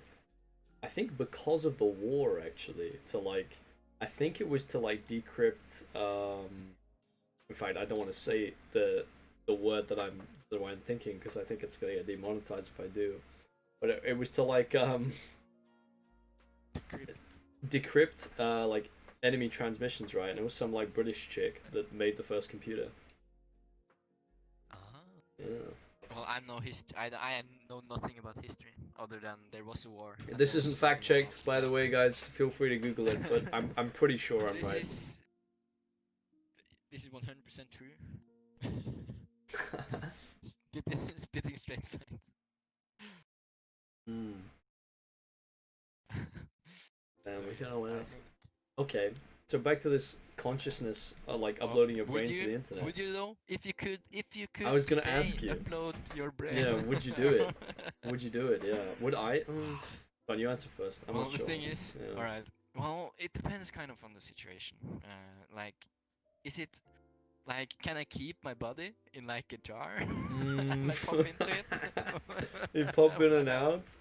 I think because of the war actually, to like, I think it was to like decrypt. In fact, I don't want to say the word that I'm thinking because I think it's gonna get demonetized if I do. But it was to like decrypt like enemy transmissions, right? And it was some like British chick that made the first computer. Ah. Yeah. Well, I'm no I know nothing about history other than there was a war. And This there was isn't a fact war checked, after by the that. way, guys. Feel free to Google it, but I'm pretty sure I'm This right. is this is 100% true. Spitting straight facts. Hmm. So Damn, we yeah, kind of went I off. think. Okay, so back to this consciousness, like Well, uploading your brain to the internet. Would you though? If you I could was gonna today ask you. upload your brain. Yeah, would you do it? Would you do it? Yeah. Would I? But you answer first. I'm Well, not the sure. thing is, Yeah. all right. Well, it depends kind of on the situation. Like, is it like, can I keep my body in like a jar and Mm. like pop into it? You pop in and Wow. out.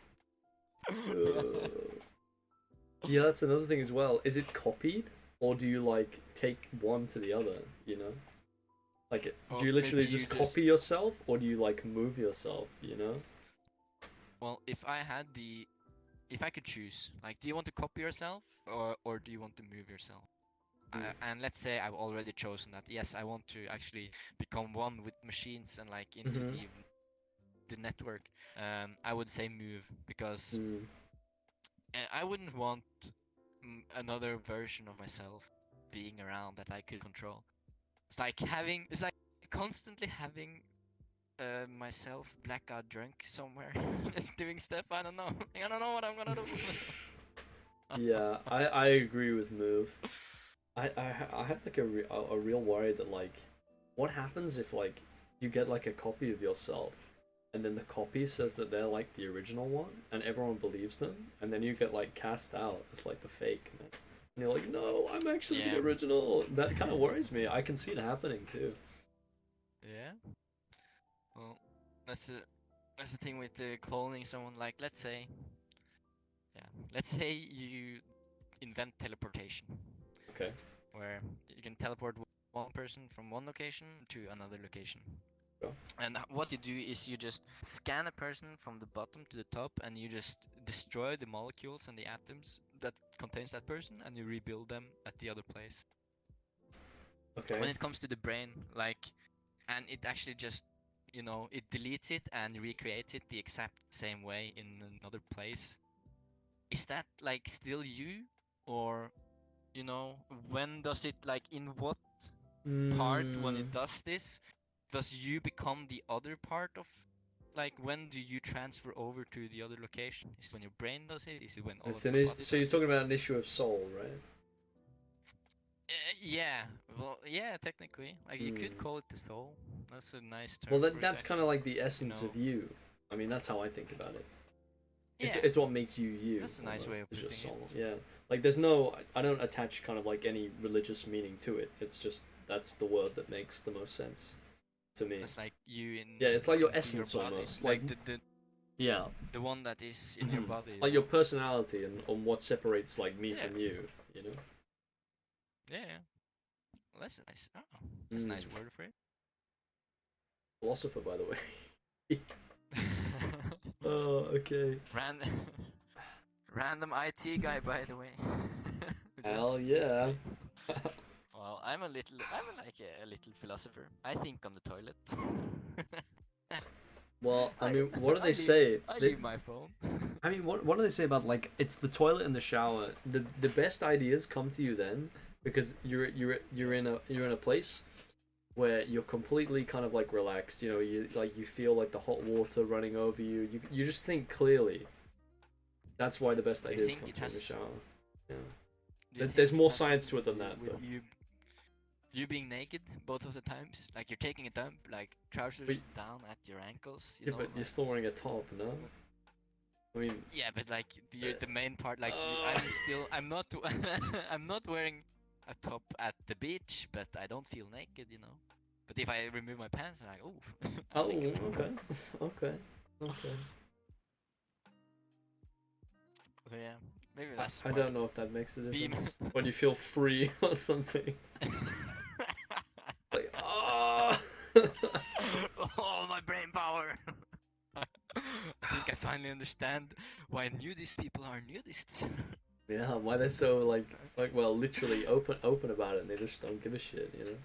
Yeah, that's another thing as well. Is it copied, or do you like take one to the other? You know, like do Well, you maybe literally you just copy just. yourself, or do you like move yourself? You know. Well, if I could choose, like, do you want to copy yourself or do you want to move yourself? Mm. And let's say I've already chosen that. Yes, I want to actually become one with machines and like into Mhm. the network. I would say move, because Mm. I wouldn't want another version of myself being around that I could control. It's like constantly having myself blackout drunk somewhere, just doing stuff. I don't know. I don't know what I'm gonna do. Yeah, I agree with move. I have like a real worry that like, what happens if like you get like a copy of yourself, and then the copy says that they're like the original one, and everyone believes them, and then you get like cast out as like the fake, man. And you're like, no, I'm actually the Yeah. original. That kind of worries me. I can see it happening too. Yeah. Well, that's the thing with cloning someone. Like, let's say, yeah, let's say you invent teleportation, Okay. where you can teleport one person from one location to another location. Sure. And what you do is you just scan a person from the bottom to the top, and you just destroy the molecules and the atoms that contains that person, and you rebuild them at the other place. Okay. When it comes to the brain, like, and it actually just, you know, it deletes it and recreates it the exact same way in another place. Is that like still you, or, you know, when does it, like, in what part when it does this, does you become the other part of, like, when do you transfer over to the other location? Is it when your brain does it? Is it when all It's of an your body so you're does talking about an issue of soul, right? Yeah, well, yeah, technically, like, you could Mm. call it the soul. That's a nice term Well, for it, that's kind actually. of like the You essence know, of you. I mean, that's how I think about it. yeah, It's what makes you you. that's a nice way Almost. of It's just putting it. soul. Yeah. Like there's no. I don't attach kind of like any religious meaning to it. It's just that's the word that makes the most sense to me. That's like you in Yeah, it's like your into your essence body, almost. like Like the yeah. the one that is in your body, you Like know? your personality and on what separates like me Yeah, from you. You know. yeah. Well, that's a nice. Oh, that's a nice word for it. Philosopher, by the way. Oh, okay. Random, random IT guy, by the way. Hell That's yeah. great. Well, I'm like a little philosopher. I think on the toilet. Well, I I mean, what do I they leave say? I leave my phone. I mean, what do they say about like it's the toilet and the shower? The best ideas come to you then because you're in a place where you're completely kind of like relaxed. You know, you feel like the hot water running over you. You just think clearly. That's why the best Do you ideas think come it to you in the has? shower. Yeah. Do you There's think it more has science something to it to than do that, but with you being naked both of the times? Like you're taking a dump, like trousers but, down at your ankles, you yeah, know, but you're like. still wearing a top, no? I mean, Yeah, but like the main part, like uh, I'm not I'm not wearing a top at the beach, but I don't feel naked, you know. But if I remove my pants, I'm like, oh, I'm oh, naked. okay, okay, okay. So yeah, maybe that's I part don't of know if that makes a being. difference when you feel free or something. Like, ah. Oh, my brain power! I think I finally understand why nudist people are nudists. Yeah, why they're so like well, literally open about it, and they just don't give a shit, you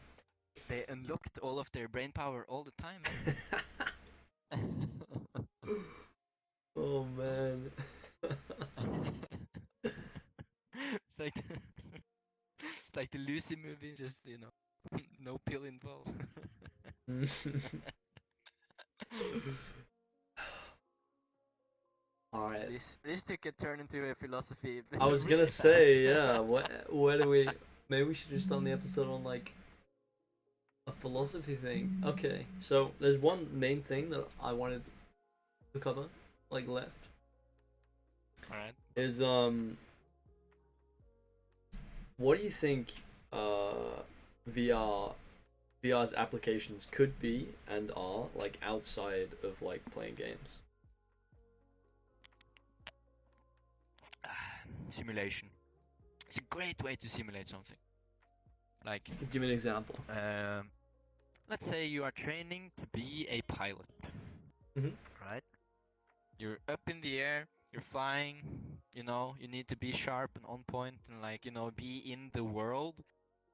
They unlocked all of their brain power all the time. Oh man. It's like it's like the Lucy movie, just, you know, no pill involved. All right. This took a turn into a philosophy I was gonna really fast. say, yeah. Where do we? Maybe we should just done the episode on like a philosophy thing. Okay, so there's one main thing that I wanted to cover, like left, Alright. is what do you think VR VR's applications could be and are like outside of like playing games? Simulation. It's a great way to simulate something. Like, Give me an example. let's say you are training to be a pilot. Mhm. Right? You're up in the air, you're flying, you know, you need to be sharp and on point and, like, you know, be in the world.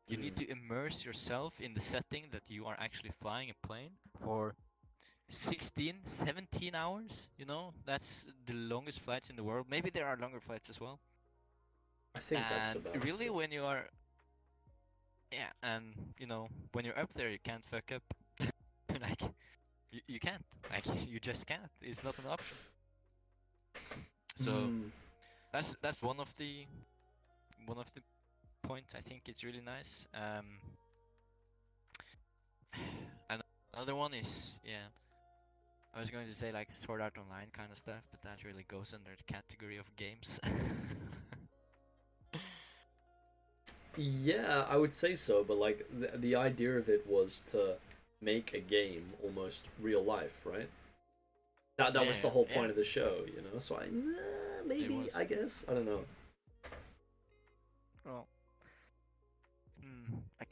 You need to immerse yourself in the setting that you are actually flying a plane for 16, 17 hours, you know? That's the longest flights in the world. Maybe there are longer flights as well. I think that's And about really, it. when you are, yeah, and, you know, when you're up there, you can't fuck up. Like, you can't. Like, you just can't. It's not an option. So that's one of the points. I think it's really nice. And another one is, yeah, I was going to say like Sword Art Online kind of stuff, but that really goes under the category of games. Yeah, I would say so, but like the idea of it was to make a game almost real life, right? That was the whole Yeah, point of the show, you know. So maybe was. I guess I don't know.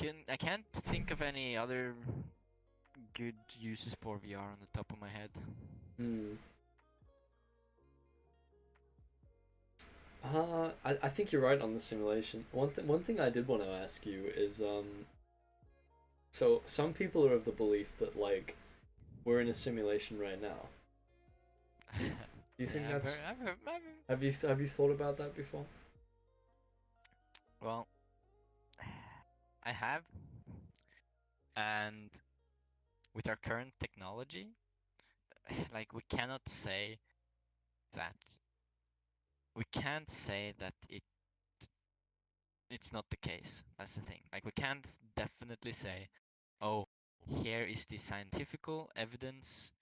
I can't think of any other good uses for VR on the top of my head. Hmm. I think you're right on the simulation. One thing I did want to ask you is so some people are of the belief that like we're in a simulation right now. Do you think Yeah, that's I've heard. have you thought about that before? Well, I have, and with our current technology, like that we can't say that it's not the case. That's the thing. Like we can't definitely say, oh, here is the scientifical evidence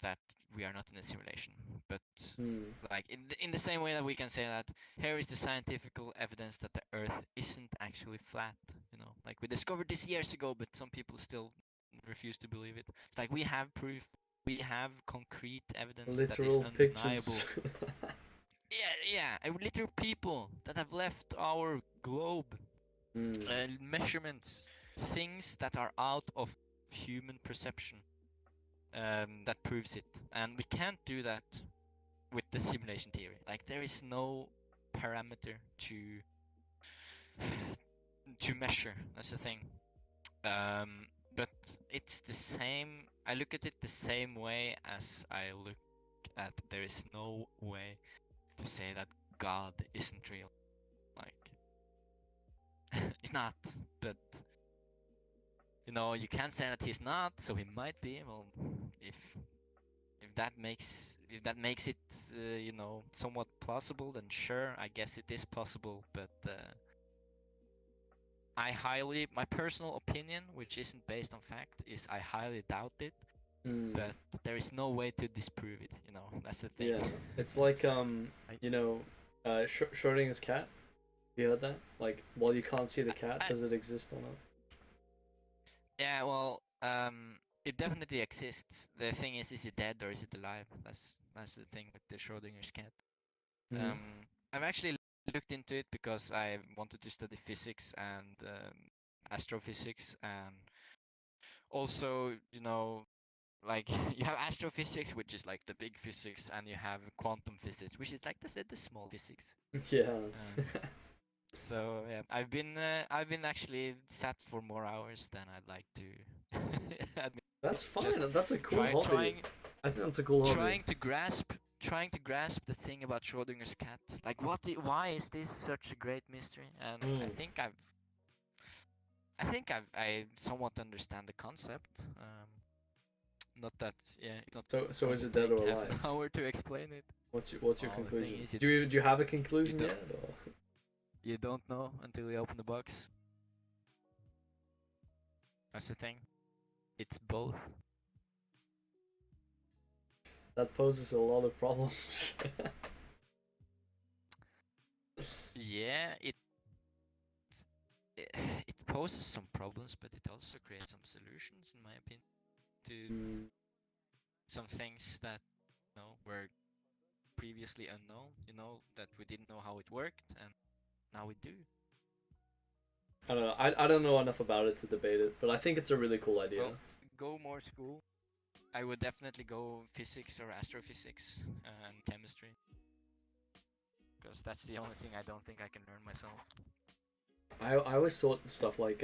that we are not in a simulation. But Hmm. like in the same way that we can say that here is the scientifical evidence that the Earth isn't actually flat. You know, like we discovered this years ago, but some people still refuse to believe it. It's like we have proof. We have concrete evidence that is Literal undeniable. pictures. Yeah, literal people that have left our globe, Hmm. measurements, things that are out of human perception, that proves it. And we can't do that with the simulation theory. Like there is no parameter to measure. That's the thing. But it's the same. I look at it the same way as I look at there is no way to say that God isn't real. Like he's not, but you can't say that he's not, so he might be. Well, if if that makes it somewhat plausible, then sure, I guess it is possible. But my personal opinion, which isn't based on fact, is I highly doubt it. Hmm. But there is no way to disprove it. That's the thing. Yeah, it's like I, Schrodinger's cat. You heard that? Like, while you can't see the cat, I, does it exist or not? yeah, well, it definitely exists. The thing is it dead or is it alive? That's the thing with the Schrodinger's cat. Hmm. I've actually looked into it because I wanted to study physics and astrophysics, and also, like you have astrophysics, which is like the big physics, and you have quantum physics, which is like the small physics. Yeah. So yeah, I've been actually sat for more hours than I'd like to admit. That's Just fine. That's a cool try hobby. trying I think that's a cool hobby. trying to grasp the thing about Schrodinger's cat. Like why is this such a great mystery? And I Mm. think I somewhat understand the concept. Not that, yeah, it's not So going is to it dead take or half an alive? hour to explain it. What's your Well, the thing conclusion? is, Do you have a you conclusion don't yet? Or you don't know until you open the box. That's the thing. It's both. that poses a lot of problems. Yeah, it it poses some problems, but it also creates some solutions, in my opinion, to Mm. some things that were previously unknown. That we didn't know how it worked, and now we do. I don't know. I don't know enough about it to debate it, but I think it's a really cool idea. Well, go more school. I would definitely go physics or astrophysics and chemistry, because that's the only thing I don't think I can learn myself. I always thought stuff like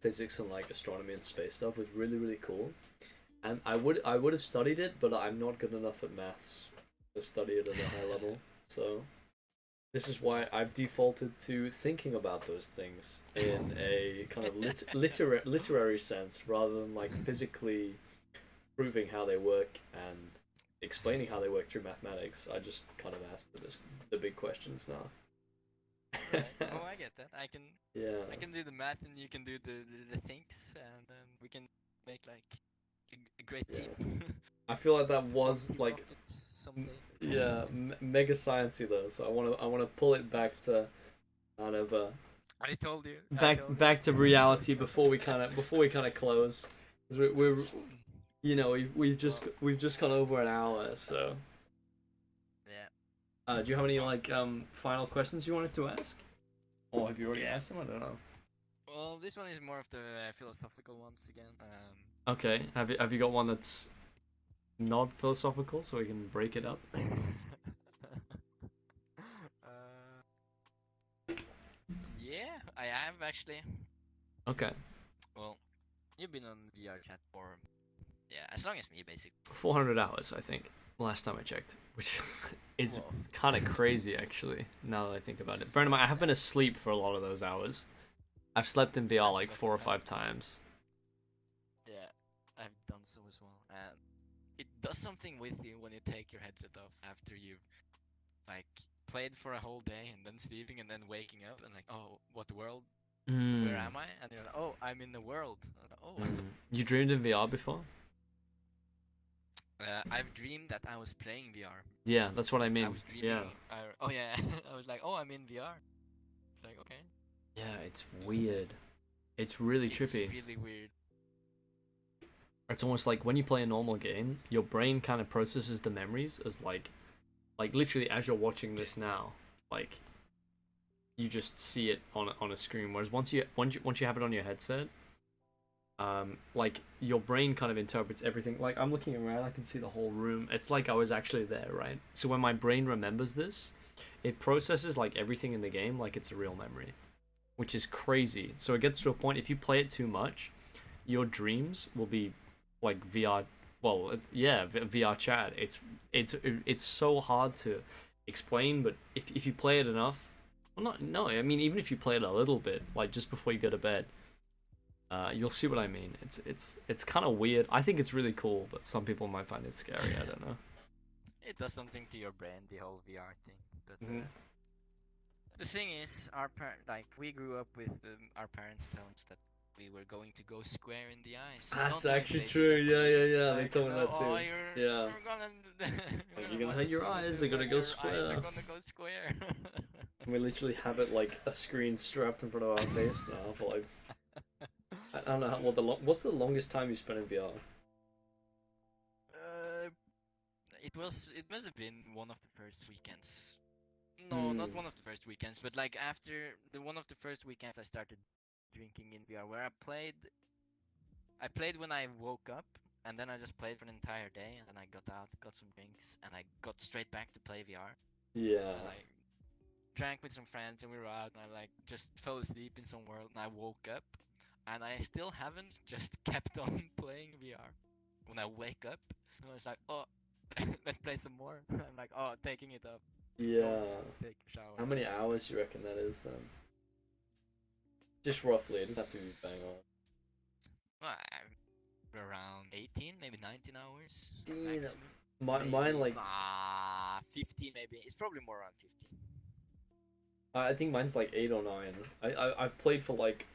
physics and like astronomy and space stuff was really really cool, and I would have studied it, but I'm not good enough at maths to study it at a high level. So this is why I've defaulted to thinking about those things in a kind of literary sense rather than like physically proving how they work and explaining how they work through mathematics. I just kind of ask the big questions now. Right. Oh, I get that. I can Yeah. I can do the math, and you can do the things, and we can make like a great Yeah. team. I feel like that The was Foxy like Rockets someday. yeah, mega sciencey though. So I want to pull it back to kind of I told you. I back told you. back to reality before we kind of close because we're we've just gone over an hour. So Yeah. do you have any like final questions you wanted to ask, or have you already asked them? I don't know. Well, this one is more of the philosophical ones again. Okay. Have you got one that's not philosophical so we can break it up? uh, yeah, I have actually. Okay. Well, you've been on VR chat for as long as me basically. 400 hours, I think. Last time I checked, which is Whoa. kind of crazy actually. Now that I think about it. Bear in mind, I have been asleep for a lot of those hours. I've slept in VR That's like a lot 4 or of time. 5 times. Yeah, I've done so as well, and it does something with you when you take your headset off after you've like played for a whole day and then sleeping and then waking up and like, oh, what world? Where Mm. am I? And you're like, oh, I'm in the world. And like, oh. You dreamed in VR before? I've dreamed that I was playing VR. Yeah, that's what I mean. I was dreaming. Yeah. Oh yeah, I was like, oh, I'm in VR. It's like, okay. Yeah, it's weird. It's really trippy. It's really weird. It's almost like when you play a normal game, your brain kind of processes the memories as like literally as you're watching this now, like you just see it on a screen. Whereas once you have it on your headset, like your brain kind of interprets everything. Like I'm looking around, I can see the whole room. It's like I was actually there, right? So when my brain remembers this, it processes like everything in the game like it's a real memory, which is crazy. So it gets to a point if you play it too much, your dreams will be like VR. Well, VR chat. It's so hard to explain, but if you play it enough, well, not no. I mean, even if you play it a little bit, like just before you go to bed, you'll see what I mean. It's kind of weird. I think it's really cool, but some people might find it scary. I don't know. It does something to your brain, the whole VR thing. But Mhm. the thing is, we grew up with our parents telling us that we were going to go square in the eyes. That's Not like actually they true. did Yeah, yeah, yeah. They like, told me that oh, too. Yeah. you're gonna, You're gonna hurt your eyes. They're gonna go your eyes square. are gonna go square. We literally have it like a screen strapped in front of our face now for like I don't know what's the longest time you spent in VR? It must have been one of the first weekends. No, not one of the first weekends, but like after one of the first weekends I started drinking in VR, where I played when I woke up, and then I just played for an entire day, and then I got out, got some drinks, and I got straight back to play VR. Yeah. And I drank with some friends, and we were out, and I like just fell asleep in some world, and I woke up, and I still haven't just kept on playing VR. When I wake up, I was like, oh, let's play some more. I'm like, oh, taking it up. Yeah. Take a shower. How many just- hours do you reckon that is then? Just roughly. It doesn't have to be bang on. Well, around 18, maybe 19 hours. Damn. Maximum. Mine like 15 maybe. It's probably more around 15. I think mine's like 8 or 9. I've played for like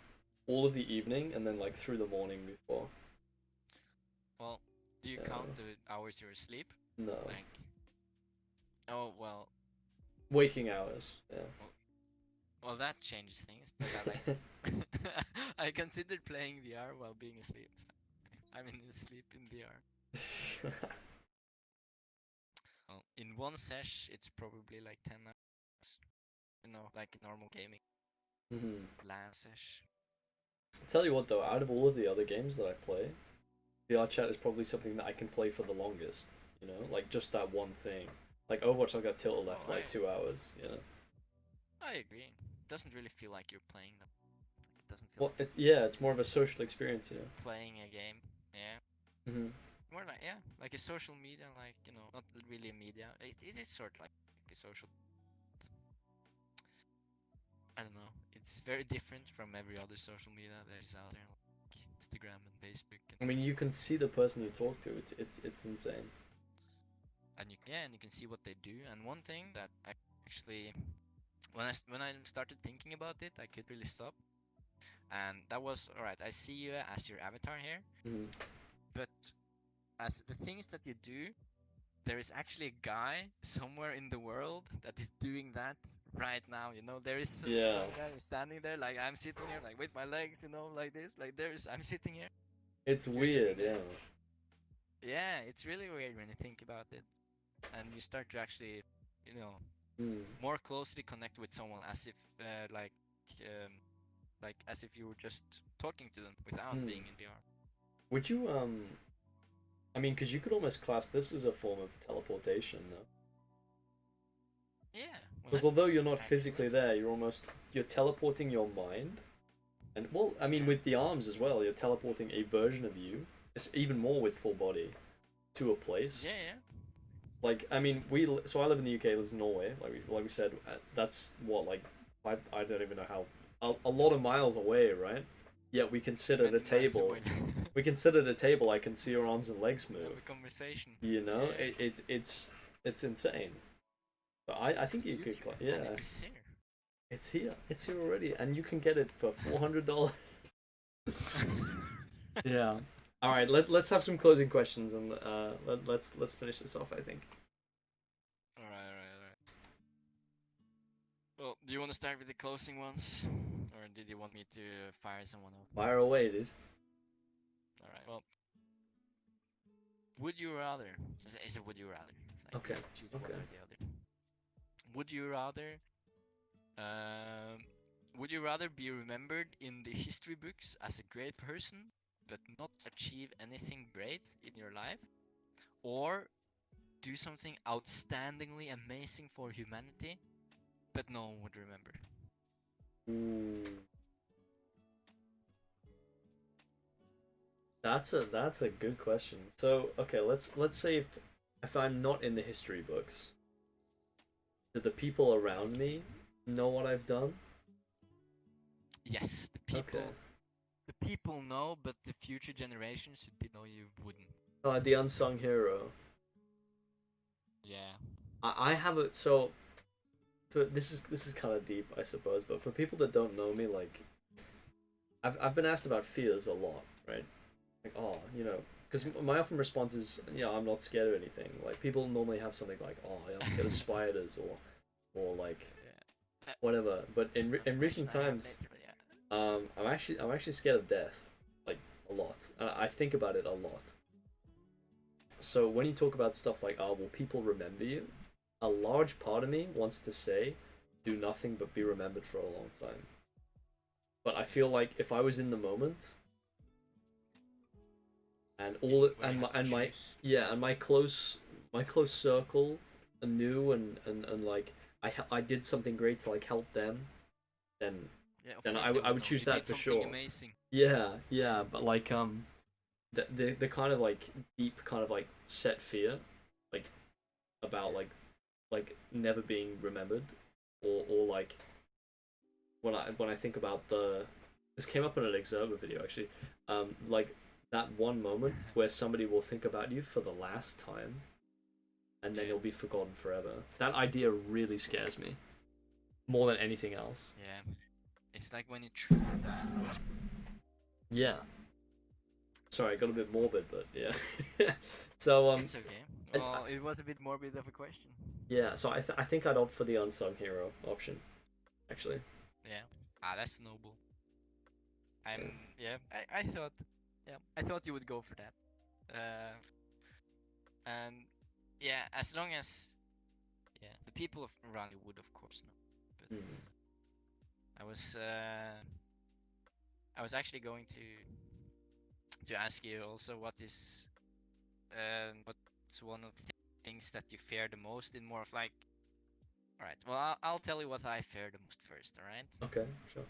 all of the evening and then like through the morning before. Well, do you count the hours you're asleep? No. Like, oh well. Waking hours. Yeah. Well, that changes things. But I like. I considered playing VR while being asleep. I'm in sleep in VR. Well, in one sesh, it's probably like 10 hours. You know, like normal gaming. LAN sesh. Tell you what though, out of all of the other games that I play, VR chat is probably something that I can play for the longest. You know, like just that one thing. Like Overwatch, I got tilted left like 2 hours. You know. I agree. It doesn't really feel like you're playing them. It doesn't feel. Well, it's more of a social experience, you know. Playing a game. Yeah. More like like a social media, like not really a media. It is sort of like a social. I don't know. It's very different from every other social media that is out there, like Instagram and Facebook. I mean, you can see the person you talk to. It's insane. And you can see what they do. And one thing that I actually, when I started thinking about it, I could really stop. And that was alright. I see you as your avatar here, but as the things that you do, there is actually a guy somewhere in the world that is doing that right now. There is some guy standing there, like I'm sitting here, like with my legs, like this, like I'm sitting here. It's weird, yeah. Yeah, it's really weird when you think about it, and you start to actually, more closely connect with someone, as if like as if you were just talking to them without Hmm. being in VR. Would you I mean, because you could almost class this as a form of teleportation, though. Yeah, well, Because that although is you're not actually. physically there, you're teleporting your mind, and well, I mean, with the arms as well, you're teleporting a version of you. It's even more with full body to a Yeah, place. yeah. Like, I mean, so I live in the UK, lives in Norway. Like we said, that's what like I don't even know how a lot of miles away, right? Yet we can sit at a 20 miles table. away. We can sit at a table. I can see your arms and legs Have a move. conversation. You know, Yeah. it's insane. But I It's the think you could, future, yeah, and it is here. it's here already, and you can get it for $400. Yeah. All right, let's have some closing questions, and let's finish this off. I think. All right, all right, all right. Well, do you want to start with the closing ones, or did you want me to fire someone off? Fire away, dude. All right. Well, would you rather? Is it would you rather? It's like Okay. you have to choose one Okay. or the other. Would you rather? Um, would you rather be remembered in the history books as a great person, but not achieve anything great in your life, or do something outstandingly amazing for humanity, but no one would remember? Ooh. That's a good question. So okay, let's say if I'm not in the history books, do the people around me know what I've done? Yes, Okay. the people know, but the future generations should be know you wouldn't. The unsung hero. Yeah. I have it. So this is kind of deep, I suppose. But for people that don't know me, like I've been asked about fears a lot, right? Like, oh, because my often response is, yeah, I'm not scared of anything. Like people normally have something like, oh, yeah, I'm scared of spiders or like Yeah. whatever. But That's not in the recent question I have times, later, but yeah. I'm actually scared of death, like a lot. And I think about it a lot. So when you talk about stuff like, oh, will people remember you? A large part of me wants to say, do nothing but be remembered for a long time. But I feel like if I was in the moment, and all When you have to and my choose. yeah, and my close circle knew, and like I did something great to like help them, then Yeah, of then course I, they I would would know. choose You that did for something sure. amazing. Yeah, but like the kind of like deep kind of like set fear, like about like never being remembered, or like when I think about this came up in an Exerver video actually, like that one moment where somebody will think about you for the last time, and then Yeah. you'll be forgotten forever. That idea really scares me more than anything else. Yeah. It's like when you truly die. Yeah. Sorry, I got a bit morbid, but yeah. So It's okay. Well, it was a bit morbid of a question. yeah. So I think I'd opt for the unsung hero option, actually. Yeah. Ah, that's noble. Yeah. Yeah. I thought. Yeah. I thought you would go for that. Uh. And yeah, as long as yeah, the people around you would of course know. But Hmm. I was uh, I was actually going to ask you also what's one of the things that you fear the most in more of like. All right. Well, I'll tell you what I fear the most first. All right. Okay, sure.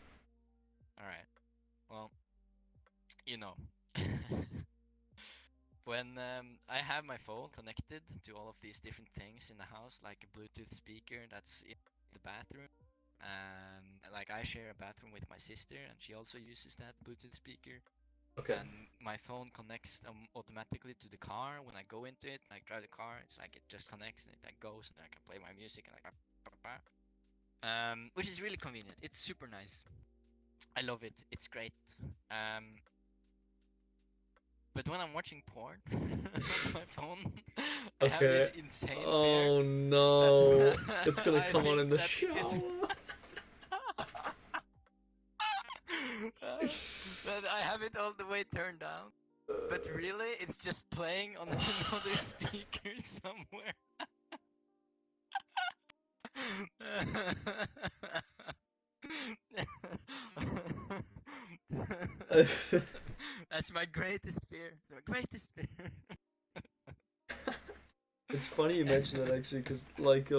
All right. Well, you know, when I have my phone connected to all of these different things in the house, like a Bluetooth speaker that's in the bathroom, and like I share a bathroom with my sister, and she also uses that Bluetooth speaker. Okay. And my phone connects automatically to the car when I go into it, like drive the car. It's like it just connects and it like goes, and I can play my music and like, which is really convenient. It's super nice. I love it. It's great. Um, But when I'm watching porn on my phone, I have this Okay. insane fear Oh that no. It's gonna I come on think in the that it is shower. that I have it all the way turned down. But really, it's just playing on another speaker somewhere. That's my greatest fear. The greatest fear. It's funny you mention that actually, because like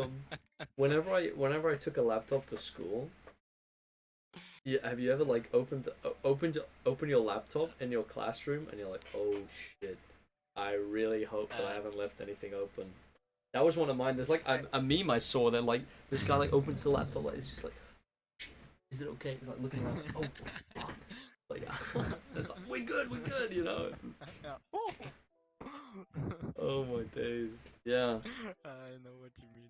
whenever I took a laptop to school, yeah, have you ever like open your laptop in your classroom and you're like, oh shit, I really hope that I uh, haven't left anything open. That was one of mine. There's like I, a meme I saw that like this guy like opens the laptop, like it's just like, is it okay? He's like looking around, like, oh fuck, like it's like we're good, you know. yeah. Oh my days, yeah. I know what you mean.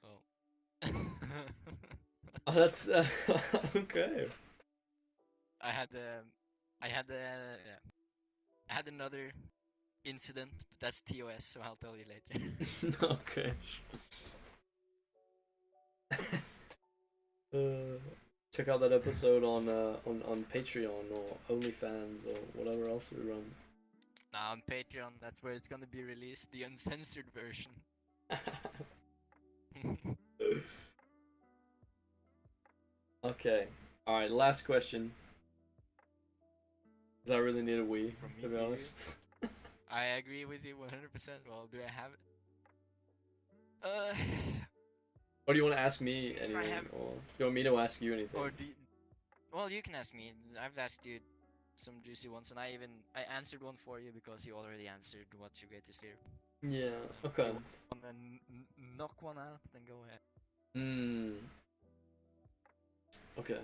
Oh. Oh, that's okay. I had I had yeah. I had another incident, but that's TOS, so I'll tell you later. Okay. Uh, check out that episode on Patreon or OnlyFans or whatever else we run. Now on Patreon, that's where it's gonna be released, the uncensored version. Okay. All right. Last question. Because I really need a wee, From me to be to you. honest. I agree with you 100%. Well, do I have it? Or do you want to ask me If I anything, have, or do you want me to ask you anything? or do you, well, you can ask me. I've asked you some juicy ones, and I answered one for you because you already answered what's your greatest fear. Yeah. So if Okay. you want to knock one out, then go ahead. Hmm. Okay.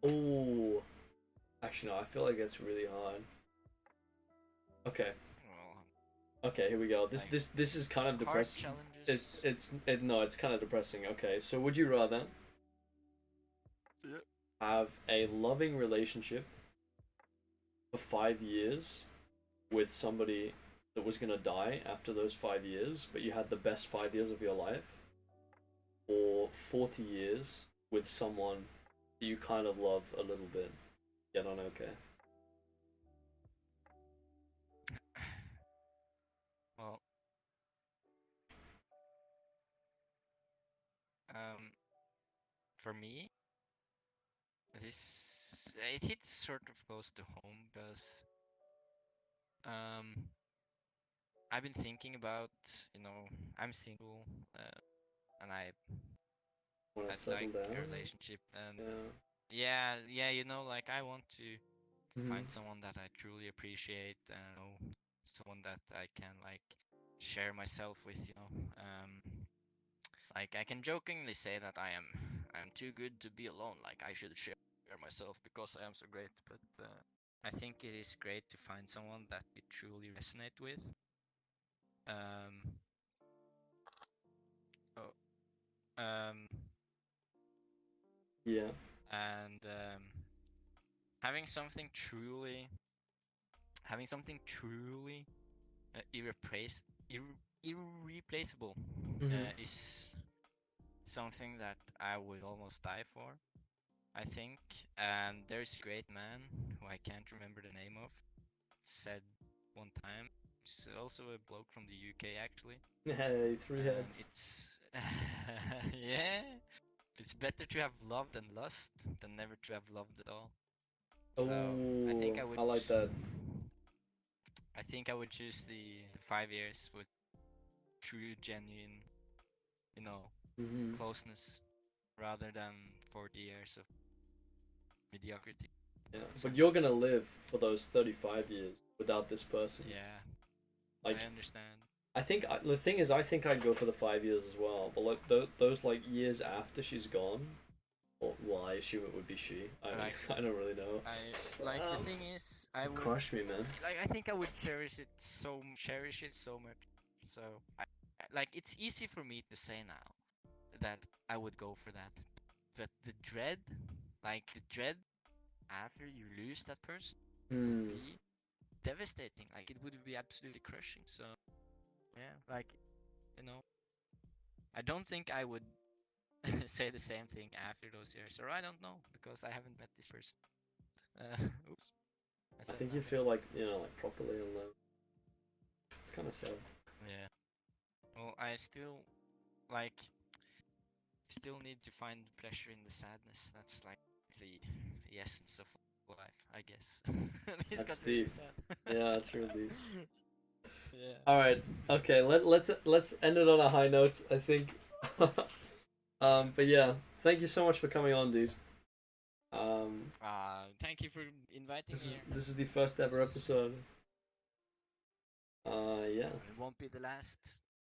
Oh. Actually, no. I feel like it's really hard. Okay. Well, Okay. Here we go. like This is kind of hard depressing. challenges. No. It's kind of depressing. Okay. So would you rather Yeah. have a loving relationship for 5 years with somebody that was gonna die after those 5 years, but you had the best 5 years of your life, or 40 years with someone that you kind of love a little bit, get on okay? Well, um, for me, this it hits sort of close to home because um, I've been thinking about, you know, I'm single, and I Want to had settle like a down? relationship, and Yeah. yeah, you know, like I want to Mm-hmm. find someone that I truly appreciate, and you know, someone that I can like share myself with, you know. Like I can jokingly say that I'm too good to be alone. Like I should share myself because I am so great. But I think it is great to find someone that you truly resonate with. Um, oh, um, Yeah. and having something truly, having something truly irreplaceable Mm-hmm. is something that I would almost die for, I think. And there's a great man who I can't remember the name of said one time. It's also a bloke from the UK actually, Hey, three and heads. it's yeah, it's better to have loved and lust than never to have loved at all. So I think Oh, I I would, like that. I think I would choose the 5 years with true, genuine, you know, Mm-hmm. closeness rather than 40 years of mediocrity. Yeah, So but you're gonna live for those 35 years without this person. yeah, I Like, understand. the thing is, I think I'd go for the 5 years as well. But like those like years after she's gone, well, I assume it would be she. I don't, Like I don't really know. I like the thing is, I You would crush me, man. like I think I would cherish it so much. So like it's easy for me to say now that I would go for that, but the dread after you lose that person would Hmm. be devastating. Like it would be absolutely crushing. So yeah, like you know, I don't think I would say the same thing after those years, or I don't know because I haven't met this person. Oops, I I said think my you name. feel like like properly alone. It's kind of sad. Yeah. Well, I still like still need to find pleasure in the sadness. That's like the essence of life, I guess. This got That's really deep. sad. Yeah, that's real deep. Yeah. All right. Okay. Let's end it on a high note. I think. But yeah, thank you so much for coming on, dude. Um, Thank you for inviting this me is here. this is the first This ever was, episode. Yeah. it won't be the last.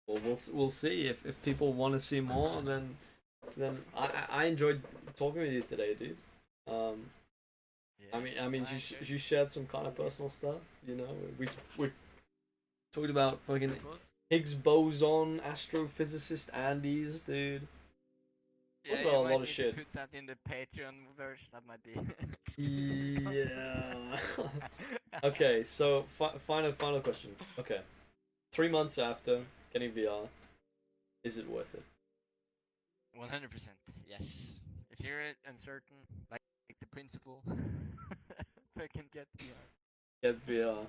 Well, we'll see if people want to see more. Then I enjoyed talking with you today, dude. Um, Yeah, I mean, I enjoyed you shared some kind of personal stuff. You know, we talked about fucking both. Higgs boson, astrophysicist Andes, dude. Talked Yeah, about you a lot might of need to shit. put that in the Patreon version. That might be exclusive Yeah. content. Okay, so final question. Okay, 3 months after getting VR, is it worth it? 100%, yes. If you're uncertain, like the principal, fucking get VR. Get VR.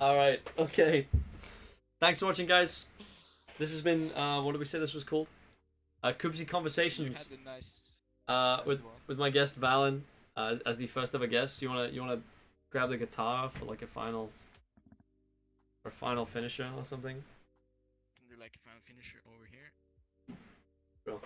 All right. Okay. Thanks for watching, guys. This has been what did we say this was called? Coopsy You Conversations. had a nice, With nice one. my guest Valen, as the first ever guest. You wanna grab the guitar for like a final finisher or something? Can do like a final finisher over here. Sure.